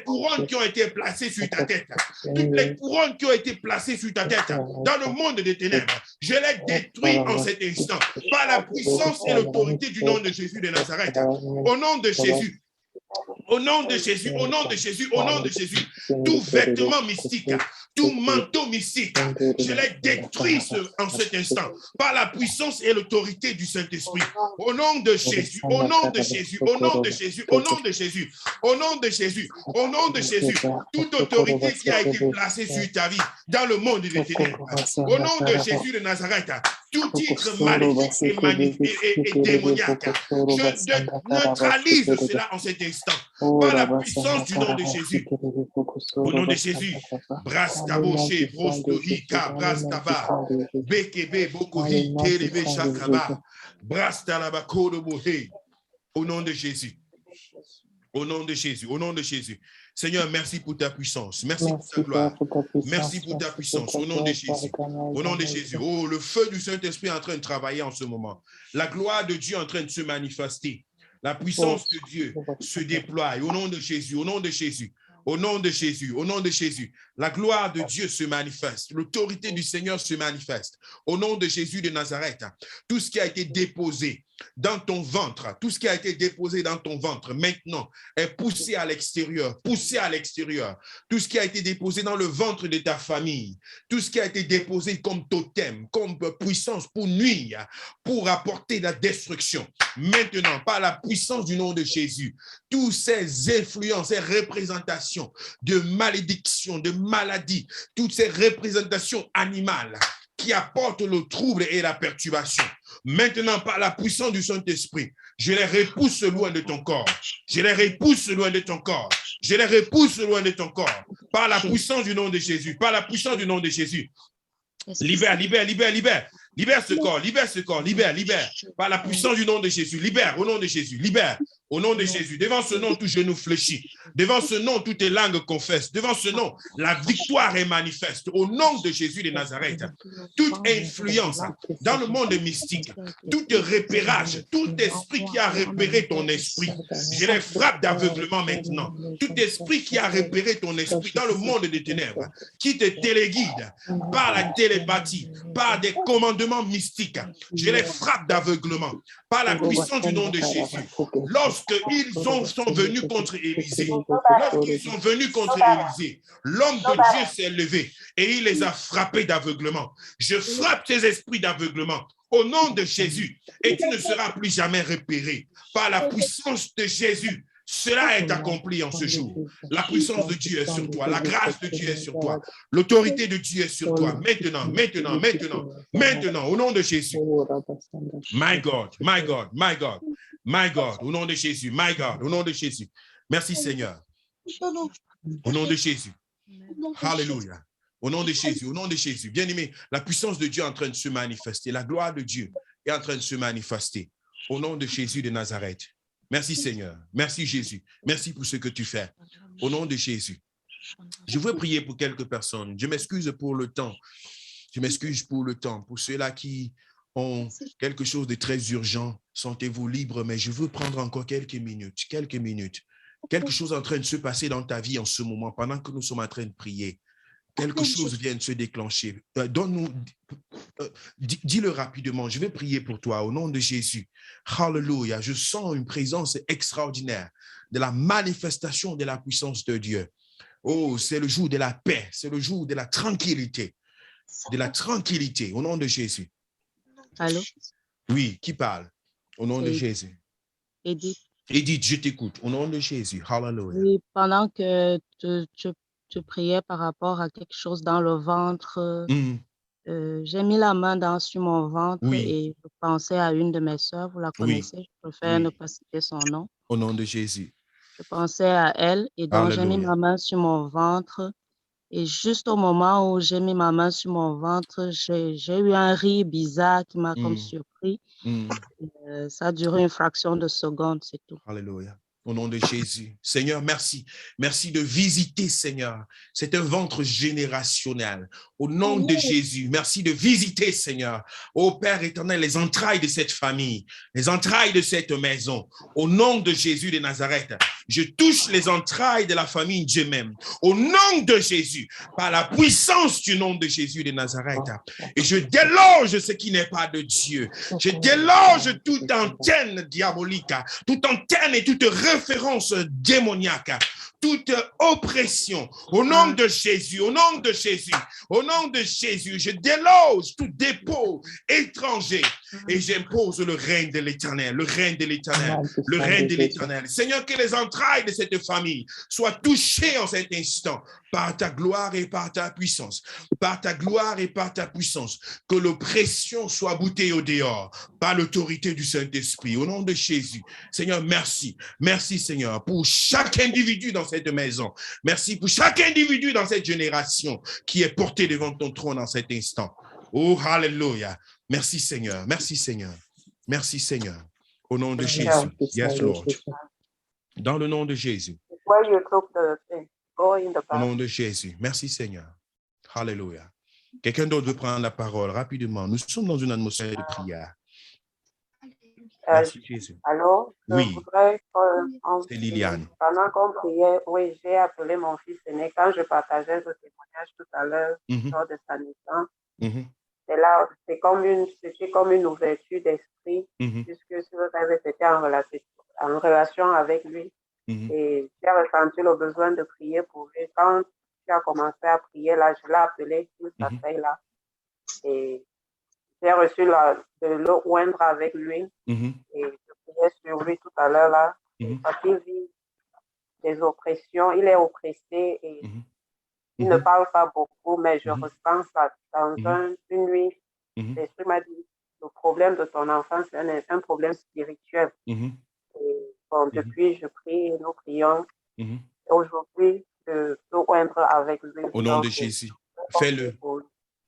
couronnes qui ont été placées sur ta tête, toutes les couronnes qui ont été placées sur ta tête dans le monde des ténèbres. Je les détruis en cet instant par la puissance et l'autorité du nom de Jésus de Nazareth. Au nom de Jésus. Au nom de Jésus, au nom de Jésus, au nom de Jésus, tout vêtement mystique, tout manteau mystique, je les détruis en cet instant par la puissance et l'autorité du Saint-Esprit. Au nom de Jésus, au nom de Jésus, au nom de Jésus, au nom de Jésus, au nom de Jésus, au nom de Jésus, toute autorité qui a été placée sur ta vie dans le monde des ténèbres, au nom de Jésus de Nazareth, tout titre maléfique et démoniaque, je neutralise cela en cet instant par la puissance du nom de Jésus. Au nom de Jésus, Brastaboché, Brostohika, Brastaba, Bekebe, Bokohi, Kelebe, Shakaba, Brastalabako de Bohe. Au nom de Jésus. Au nom de Jésus, au nom de Jésus. Seigneur, merci pour ta puissance. Merci pour ta gloire. Merci pour ta puissance. Au nom de Jésus. Au nom de Jésus. Oh, le feu du Saint-Esprit est en train de travailler en ce moment. La gloire de Dieu est en train de se manifester. La puissance de Dieu se déploie. Au nom de Jésus, au nom de Jésus. Au nom de Jésus, au nom de Jésus, la gloire de Dieu se manifeste, l'autorité du Seigneur se manifeste. Au nom de Jésus de Nazareth, tout ce qui a été déposé dans ton ventre, tout ce qui a été déposé dans ton ventre maintenant est poussé à l'extérieur, poussé à l'extérieur. Tout ce qui a été déposé dans le ventre de ta famille, tout ce qui a été déposé comme totem, comme puissance pour nuire, pour apporter la destruction. Maintenant, par la puissance du nom de Jésus, toutes ces influences, ces représentations de malédiction, de maladie, toutes ces représentations animales qui apportent le trouble et la perturbation. Maintenant, par la puissance du Saint-Esprit, je les repousse loin de ton corps. Je les repousse loin de ton corps. Je les repousse loin de ton corps. Par la puissance du nom de Jésus. Par la puissance du nom de Jésus. Libère, libère, libère, libère. Libère ce corps, libère ce corps, libère, libère. Par la puissance du nom de Jésus. Libère au nom de Jésus. Libère au nom de Jésus. Devant ce nom, tout genou fléchit. Devant ce nom, toutes les langues confessent. Devant ce nom, la victoire est manifeste. Au nom de Jésus de Nazareth, toute influence dans le monde mystique, tout repérage, tout esprit qui a repéré ton esprit, je les frappe d'aveuglement maintenant. Tout esprit qui a repéré ton esprit dans le monde des ténèbres, qui te téléguide par la télépathie, par des commandements mystiques, je les frappe d'aveuglement par la puissance du nom de Jésus. Lorsqu'ils sont venus contre Élisée, l'homme de Dieu s'est levé et il les a frappés d'aveuglement. Je frappe ces esprits d'aveuglement au nom de Jésus et tu ne seras plus jamais repéré. Par la puissance de Jésus, cela est accompli en ce jour. La puissance de Dieu est sur toi. La grâce de Dieu est sur toi. L'autorité de Dieu est sur toi. Maintenant, maintenant, maintenant, maintenant, au nom de Jésus. My God, my God, my God, my God, au nom de Jésus, my God, au nom de Jésus. Merci Seigneur. Au nom de Jésus. Alléluia. Au nom de Jésus, au nom de Jésus. Bien-aimé, la puissance de Dieu est en train de se manifester. La gloire de Dieu est en train de se manifester. Au nom de Jésus de Nazareth. Merci Seigneur. Merci Jésus. Merci pour ce que tu fais. Au nom de Jésus. Je veux prier pour quelques personnes. Je m'excuse pour le temps. Je m'excuse pour le temps. Pour ceux-là qui ont quelque chose de très urgent, sentez-vous libre, mais je veux prendre encore quelques minutes. Quelque chose est en train de se passer dans ta vie en ce moment, pendant que nous sommes en train de prier. Quelque chose vient de se déclencher. Dis-le rapidement. Je vais prier pour toi au nom de Jésus. Hallelujah. Je sens une présence extraordinaire de la manifestation de la puissance de Dieu. Oh, c'est le jour de la paix. C'est le jour de la tranquillité. De la tranquillité au nom de Jésus. Allô? Oui, qui parle? Au nom de Jésus. Edith. Edith, je t'écoute. Au nom de Jésus. Hallelujah. Oui, pendant que tu priais par rapport à quelque chose dans le ventre, j'ai mis la main sur mon ventre et je pensais à une de mes sœurs, vous la connaissez, je préfère ne pas citer son nom. Au nom de Jésus. Je pensais à elle et donc j'ai mis ma main sur mon ventre et juste au moment où j'ai mis ma main sur mon ventre, j'ai eu un rire bizarre qui m'a comme surpris. Ça a duré une fraction de seconde, c'est tout. Alléluia. Au nom de Jésus. Seigneur, merci. Merci de visiter, Seigneur. C'est un ventre générationnel. Au nom de Jésus, merci de visiter, Seigneur. Ô Père éternel, les entrailles de cette famille, les entrailles de cette maison. Au nom de Jésus de Nazareth, je touche les entrailles de la famille Dieu même. Au nom de Jésus, par la puissance du nom de Jésus de Nazareth. Et je déloge ce qui n'est pas de Dieu. Je déloge toute antenne diabolique, toute antenne et toute référence démoniaque, toute oppression. Au nom de Jésus, au nom de Jésus, au nom de Jésus, je déloge tout dépôt étranger et j'impose le règne de l'Éternel, le règne de l'Éternel, le règne de l'Éternel. Seigneur, que les entrailles de cette famille soient touchées en cet instant par ta gloire et par ta puissance, par ta gloire et par ta puissance, que l'oppression soit boutée au dehors par l'autorité du Saint-Esprit. Au nom de Jésus, Seigneur, merci. Merci, Seigneur, pour chaque individu dans cette maison. Merci pour chaque individu dans cette génération qui est porté devant ton trône en cet instant. Oh, hallelujah. Merci, Seigneur. Merci, Seigneur. Merci, Seigneur. Au nom de Jésus. Yes, Lord. Dans le nom de Jésus. Au nom de Jésus. Merci, Seigneur. Hallelujah. Quelqu'un d'autre veut prendre la parole rapidement. Nous sommes dans une atmosphère de prière. Merci, Jésus. Alors, oui. C'est Liliane. Pendant qu'on priait, oui, j'ai appelé mon fils aîné. Quand je partageais ce témoignage tout à l'heure, lors de sa naissance, c'est là, c'était comme une ouverture d'esprit, puisque ce rêve était en relation avec lui. Et j'ai ressenti le besoin de prier pour lui. Quand tu as commencé à prier, là, je l'ai appelé, il s'appelle là. Et j'ai reçu de le oindre avec lui. Et je priais sur lui tout à l'heure là. Parce qu'il vit des oppressions, il est oppressé et il ne parle pas beaucoup, mais je ressens ça dans une nuit. L'esprit m'a dit, le problème de ton enfant, c'est un problème spirituel. Et bon, depuis, je prie, nous prions. Aujourd'hui, de oindre avec lui. Au nom de Jésus, fais-le.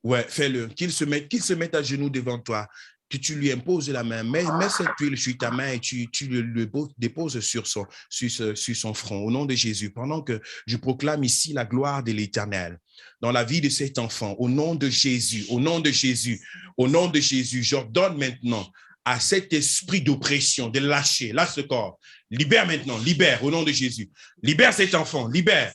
Ouais, fais-le. Qu'il se mette à genoux devant toi, que tu lui imposes la main. Mets cette huile sur ta main et tu le déposes sur son front. Au nom de Jésus, pendant que je proclame ici la gloire de l'Éternel dans la vie de cet enfant, au nom de Jésus, au nom de Jésus, au nom de Jésus, j'ordonne maintenant à cet esprit d'oppression de lâcher ce corps. Libère maintenant, libère au nom de Jésus. Libère cet enfant, libère.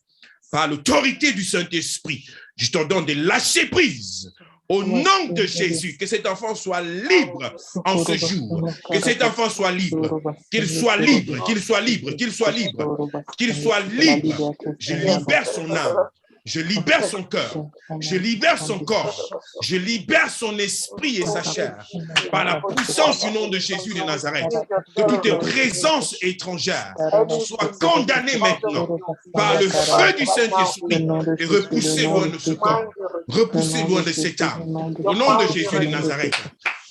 Par l'autorité du Saint-Esprit, je t'ordonne de lâcher prise. Au nom de Jésus, que cet enfant soit libre en ce jour. Que cet enfant soit libre. Qu'il soit libre, qu'il soit libre, qu'il soit libre. Qu'il soit libre. Je libère son âme. Je libère son cœur, je libère son corps, je libère son esprit et sa chair par la puissance du nom de Jésus de Nazareth. Que toute présence étrangère soit condamnée maintenant par le feu du Saint-Esprit et repoussée loin de ce corps, repoussée loin de cette âme. Au nom de Jésus de Nazareth.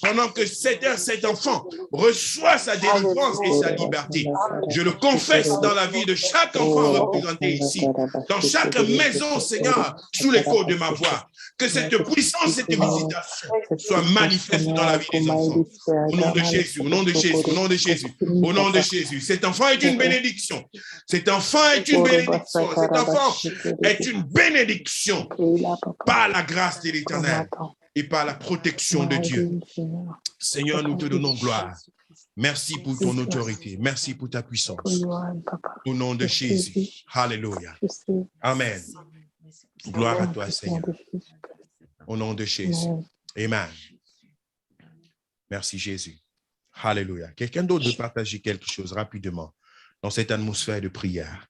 Pendant que cet enfant reçoit sa délivrance et sa liberté. Je le confesse dans la vie de chaque enfant représenté ici, dans chaque maison, Seigneur, sous l'écho de ma voix. Que cette puissance, cette visitation soit manifeste dans la vie des enfants. Au nom de Jésus, au nom de Jésus, au nom de Jésus, au nom de Jésus. Cet enfant est une bénédiction. Cet enfant est une bénédiction. Cet enfant est une bénédiction par la grâce de l'Éternel et par la protection de Dieu. Seigneur, nous te donnons gloire. Merci pour ton autorité. Merci pour ta puissance. Au nom de Jésus. Alléluia. Amen. Gloire à toi, Seigneur. Au nom de Jésus. Amen. Merci, Jésus. Alléluia. Quelqu'un d'autre veut partager quelque chose rapidement dans cette atmosphère de prière?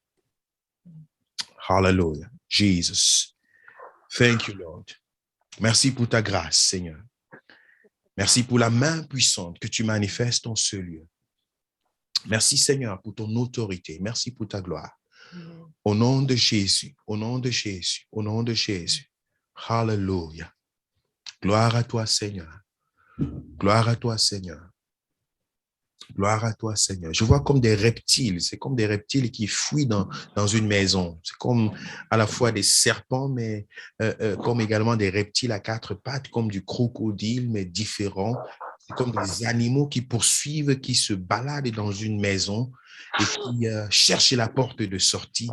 Hallelujah. Jesus. Thank you, Lord. Merci pour ta grâce, Seigneur. Merci pour la main puissante que tu manifestes en ce lieu. Merci, Seigneur, pour ton autorité. Merci pour ta gloire. Au nom de Jésus, au nom de Jésus, au nom de Jésus. Hallelujah. Gloire à toi, Seigneur. Gloire à toi, Seigneur. Gloire à toi, Seigneur. Je vois comme des reptiles. C'est comme des reptiles qui fuient dans une maison. C'est comme à la fois des serpents, mais comme également des reptiles à quatre pattes, comme du crocodile, mais différents. C'est comme des animaux qui poursuivent, qui se baladent dans une maison et qui cherchent la porte de sortie.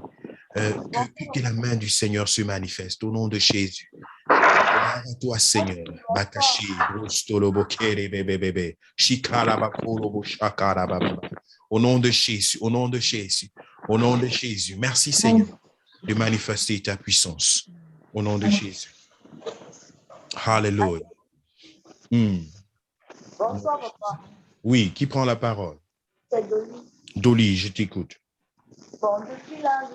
Que la main du Seigneur se manifeste au nom de Jésus. Gloire à toi, Seigneur. Batashi, brostolobokere, bébé, shikarabakolobo, shakarababa. Au nom de Jésus, au nom de Jésus, au nom de Jésus. Merci, Seigneur, de manifester ta puissance. Au nom de Jésus. Hallelujah. Bonsoir, papa. Oui, qui prend la parole? C'est Dolly. Dolly, je t'écoute. Bon, depuis là,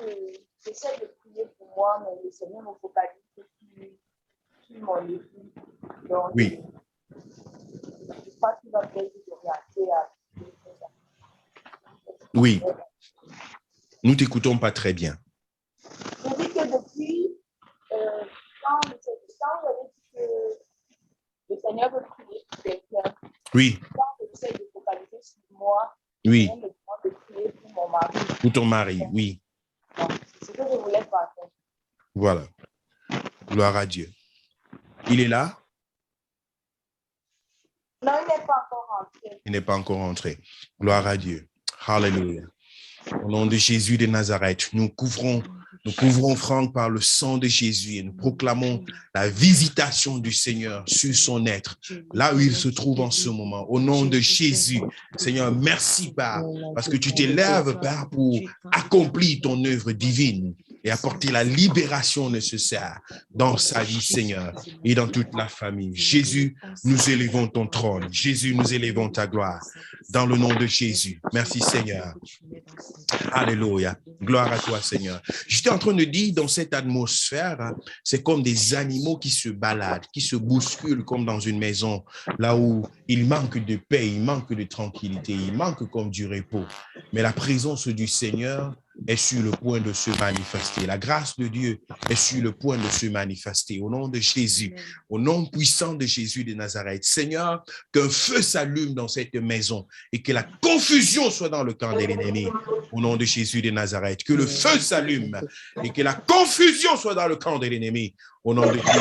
j'essaie de prier pour moi, mais le Seigneur me focalise sur mon époux. Donc, oui. Je crois qu'il va peut-être orienter à... Oui. Nous t'écoutons pas très bien. Je dis que depuis, quand j'avais dit que le Seigneur veut prier pour quelqu'un, oui. quand j'essaie de focaliser sur moi, oui. je me demande de prier pour mon mari. Pour ton mari, oui. C'est ce que je voulais partager. Voilà. Gloire à Dieu. Il est là? Non, il n'est pas encore rentré. Il n'est pas encore rentré. Gloire à Dieu. Hallelujah. Au nom de Jésus de Nazareth, nous couvrons Franck par le sang de Jésus et nous proclamons la visitation du Seigneur sur son être, là où il se trouve en ce moment. Au nom de Jésus, Seigneur, merci, Père, parce que tu t'élèves, Père, pour accomplir ton œuvre divine et apporter la libération nécessaire dans sa vie, Seigneur, et dans toute la famille. Jésus, nous élevons ton trône. Jésus, nous élevons ta gloire. Dans le nom de Jésus. Merci, Seigneur. Alléluia. Gloire à toi, Seigneur. J'étais en train de dire, dans cette atmosphère, c'est comme des animaux qui se baladent, qui se bousculent comme dans une maison, là où il manque de paix, il manque de tranquillité, il manque comme du repos. Mais la présence du Seigneur est sur le point de se manifester. La grâce de Dieu est sur le point de se manifester. Au nom de Jésus, au nom puissant de Jésus de Nazareth. Seigneur, qu'un feu s'allume dans cette maison et que la confusion soit dans le camp de l'ennemi. Au nom de Jésus de Nazareth, que le feu s'allume et que la confusion soit dans le camp de l'ennemi. Au nom de Jésus.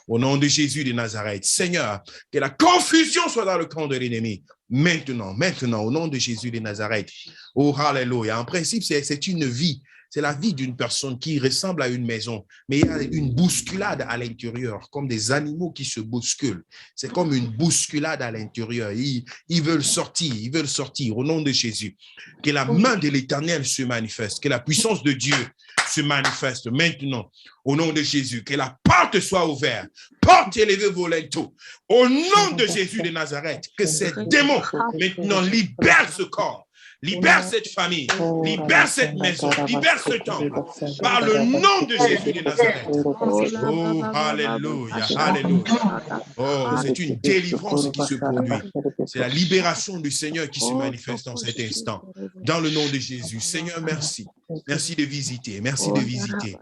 Au nom de Jésus de Nazareth, Seigneur, que la confusion soit dans le camp de l'ennemi. Maintenant, au nom de Jésus de Nazareth. Oh, alléluia. En principe, c'est une vie. C'est la vie d'une personne qui ressemble à une maison, mais il y a une bousculade à l'intérieur, comme des animaux qui se bousculent. C'est comme une bousculade à l'intérieur. Ils veulent sortir au nom de Jésus. Que la main de l'Éternel se manifeste, que la puissance de Dieu se manifeste maintenant au nom de Jésus. Que la porte soit ouverte, porte élevée volento. Au nom de Jésus de Nazareth, que ces démons maintenant libèrent ce corps. Libère cette famille, libère cette maison, libère ce temple, par le nom de Jésus de Nazareth. Oh, alléluia, alléluia. Oh, c'est une délivrance qui se produit. C'est la libération du Seigneur qui se manifeste dans cet instant. Dans le nom de Jésus. Seigneur, merci. Merci de visiter, merci de visiter.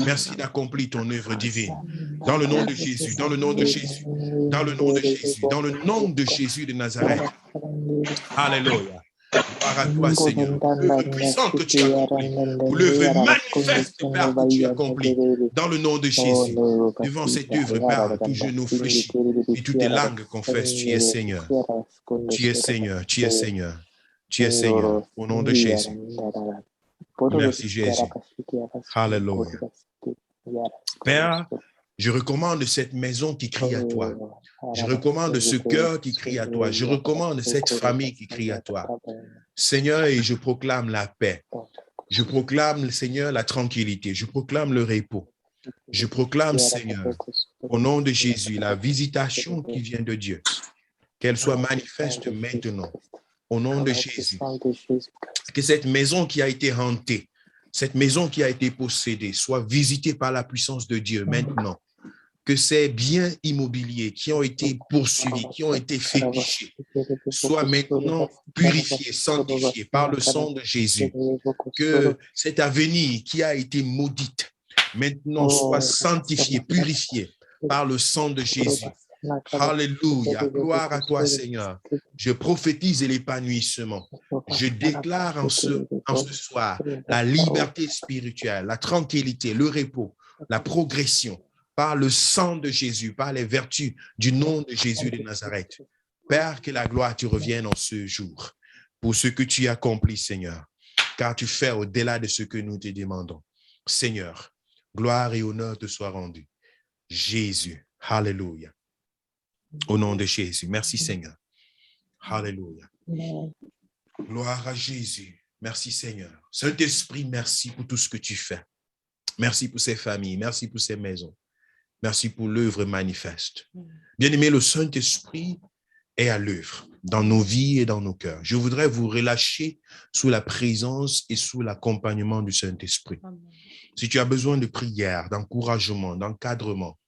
Merci d'accomplir ton œuvre divine. Dans le nom de Jésus, dans le nom de Jésus, dans le nom de Jésus, dans le nom de Jésus de Nazareth. Alléluia. Gloire à toi, Seigneur, pour l'œuvre puissante que tu as accomplie, pour l'œuvre manifeste, Père, que tu as accomplie, dans le nom de Jésus. Devant cette œuvre, Père, tout genou fléchit et toutes tes langues confessent, tu es Seigneur, tu es Seigneur, tu es Seigneur, tu es Seigneur, au nom de Jésus. Merci, Jésus. Alléluia. Père, je recommande cette maison qui crie à toi. Je recommande ce cœur qui crie à toi. Je recommande cette famille qui crie à toi. Seigneur, et je proclame la paix. Je proclame, Seigneur, la tranquillité. Je proclame le repos. Je proclame, Seigneur, au nom de Jésus, la visitation qui vient de Dieu. Qu'elle soit manifeste maintenant, au nom de Jésus. Que cette maison qui a été hantée, cette maison qui a été possédée, soit visitée par la puissance de Dieu maintenant. Que ces biens immobiliers qui ont été poursuivis, qui ont été fétichés, soient maintenant purifiés, sanctifiés par le sang de Jésus. Que cet avenir qui a été maudite, maintenant soit sanctifié, purifié par le sang de Jésus. Alléluia, gloire à toi, Seigneur. Je prophétise l'épanouissement. Je déclare en ce soir la liberté spirituelle, la tranquillité, le repos, la progression. Par le sang de Jésus, par les vertus du nom de Jésus de Nazareth. Père, que la gloire te revienne en ce jour pour ce que tu accomplis, Seigneur, car tu fais au-delà de ce que nous te demandons. Seigneur, gloire et honneur te soient rendus. Jésus, alléluia. Au nom de Jésus, merci Seigneur. Alléluia. Gloire à Jésus. Merci Seigneur. Saint-Esprit, merci pour tout ce que tu fais. Merci pour ces familles, merci pour ces maisons. Merci pour l'œuvre manifeste. Bien-aimé, le Saint-Esprit est à l'œuvre. dans nos vies et dans nos cœurs. Je voudrais vous relâcher sous la présence et sous l'accompagnement du Saint-Esprit. Si tu as besoin de prière, d'encouragement, d'encadrement,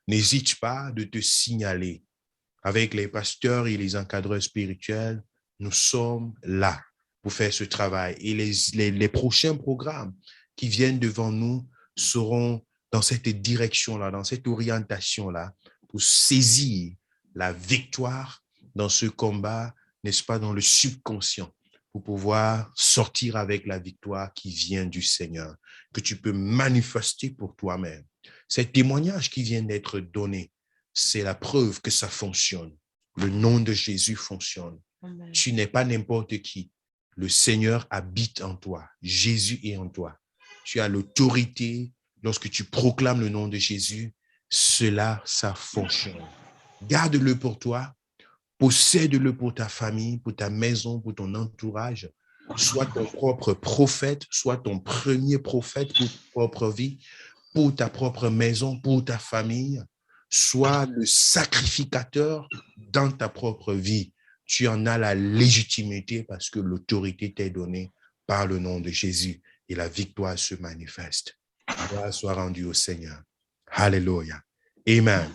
n'hésite pas de te signaler. Avec les pasteurs et les encadreurs spirituels, nous sommes là pour faire ce travail. Et les prochains programmes qui viennent devant nous seront dans cette direction-là, dans cette orientation-là, pour saisir la victoire dans ce combat, n'est-ce pas, dans le subconscient, pour pouvoir sortir avec la victoire qui vient du Seigneur, que tu peux manifester pour toi-même. Ces témoignages qui viennent d'être donnés, c'est la preuve que ça fonctionne. Le nom de Jésus fonctionne. Amen. Tu n'es pas n'importe qui. Le Seigneur habite en toi. Jésus est en toi. Tu as l'autorité. Lorsque tu proclames le nom de Jésus, ça fonctionne. Garde-le pour toi. Possède-le pour ta famille, pour ta maison, pour ton entourage. Sois ton propre prophète, sois ton premier prophète pour ta propre vie, pour ta propre maison, pour ta famille. Sois le sacrificateur dans ta propre vie. Tu en as la légitimité parce que l'autorité t'est donnée par le nom de Jésus et la victoire se manifeste. Gloire soit rendue au Seigneur. Alléluia. Amen.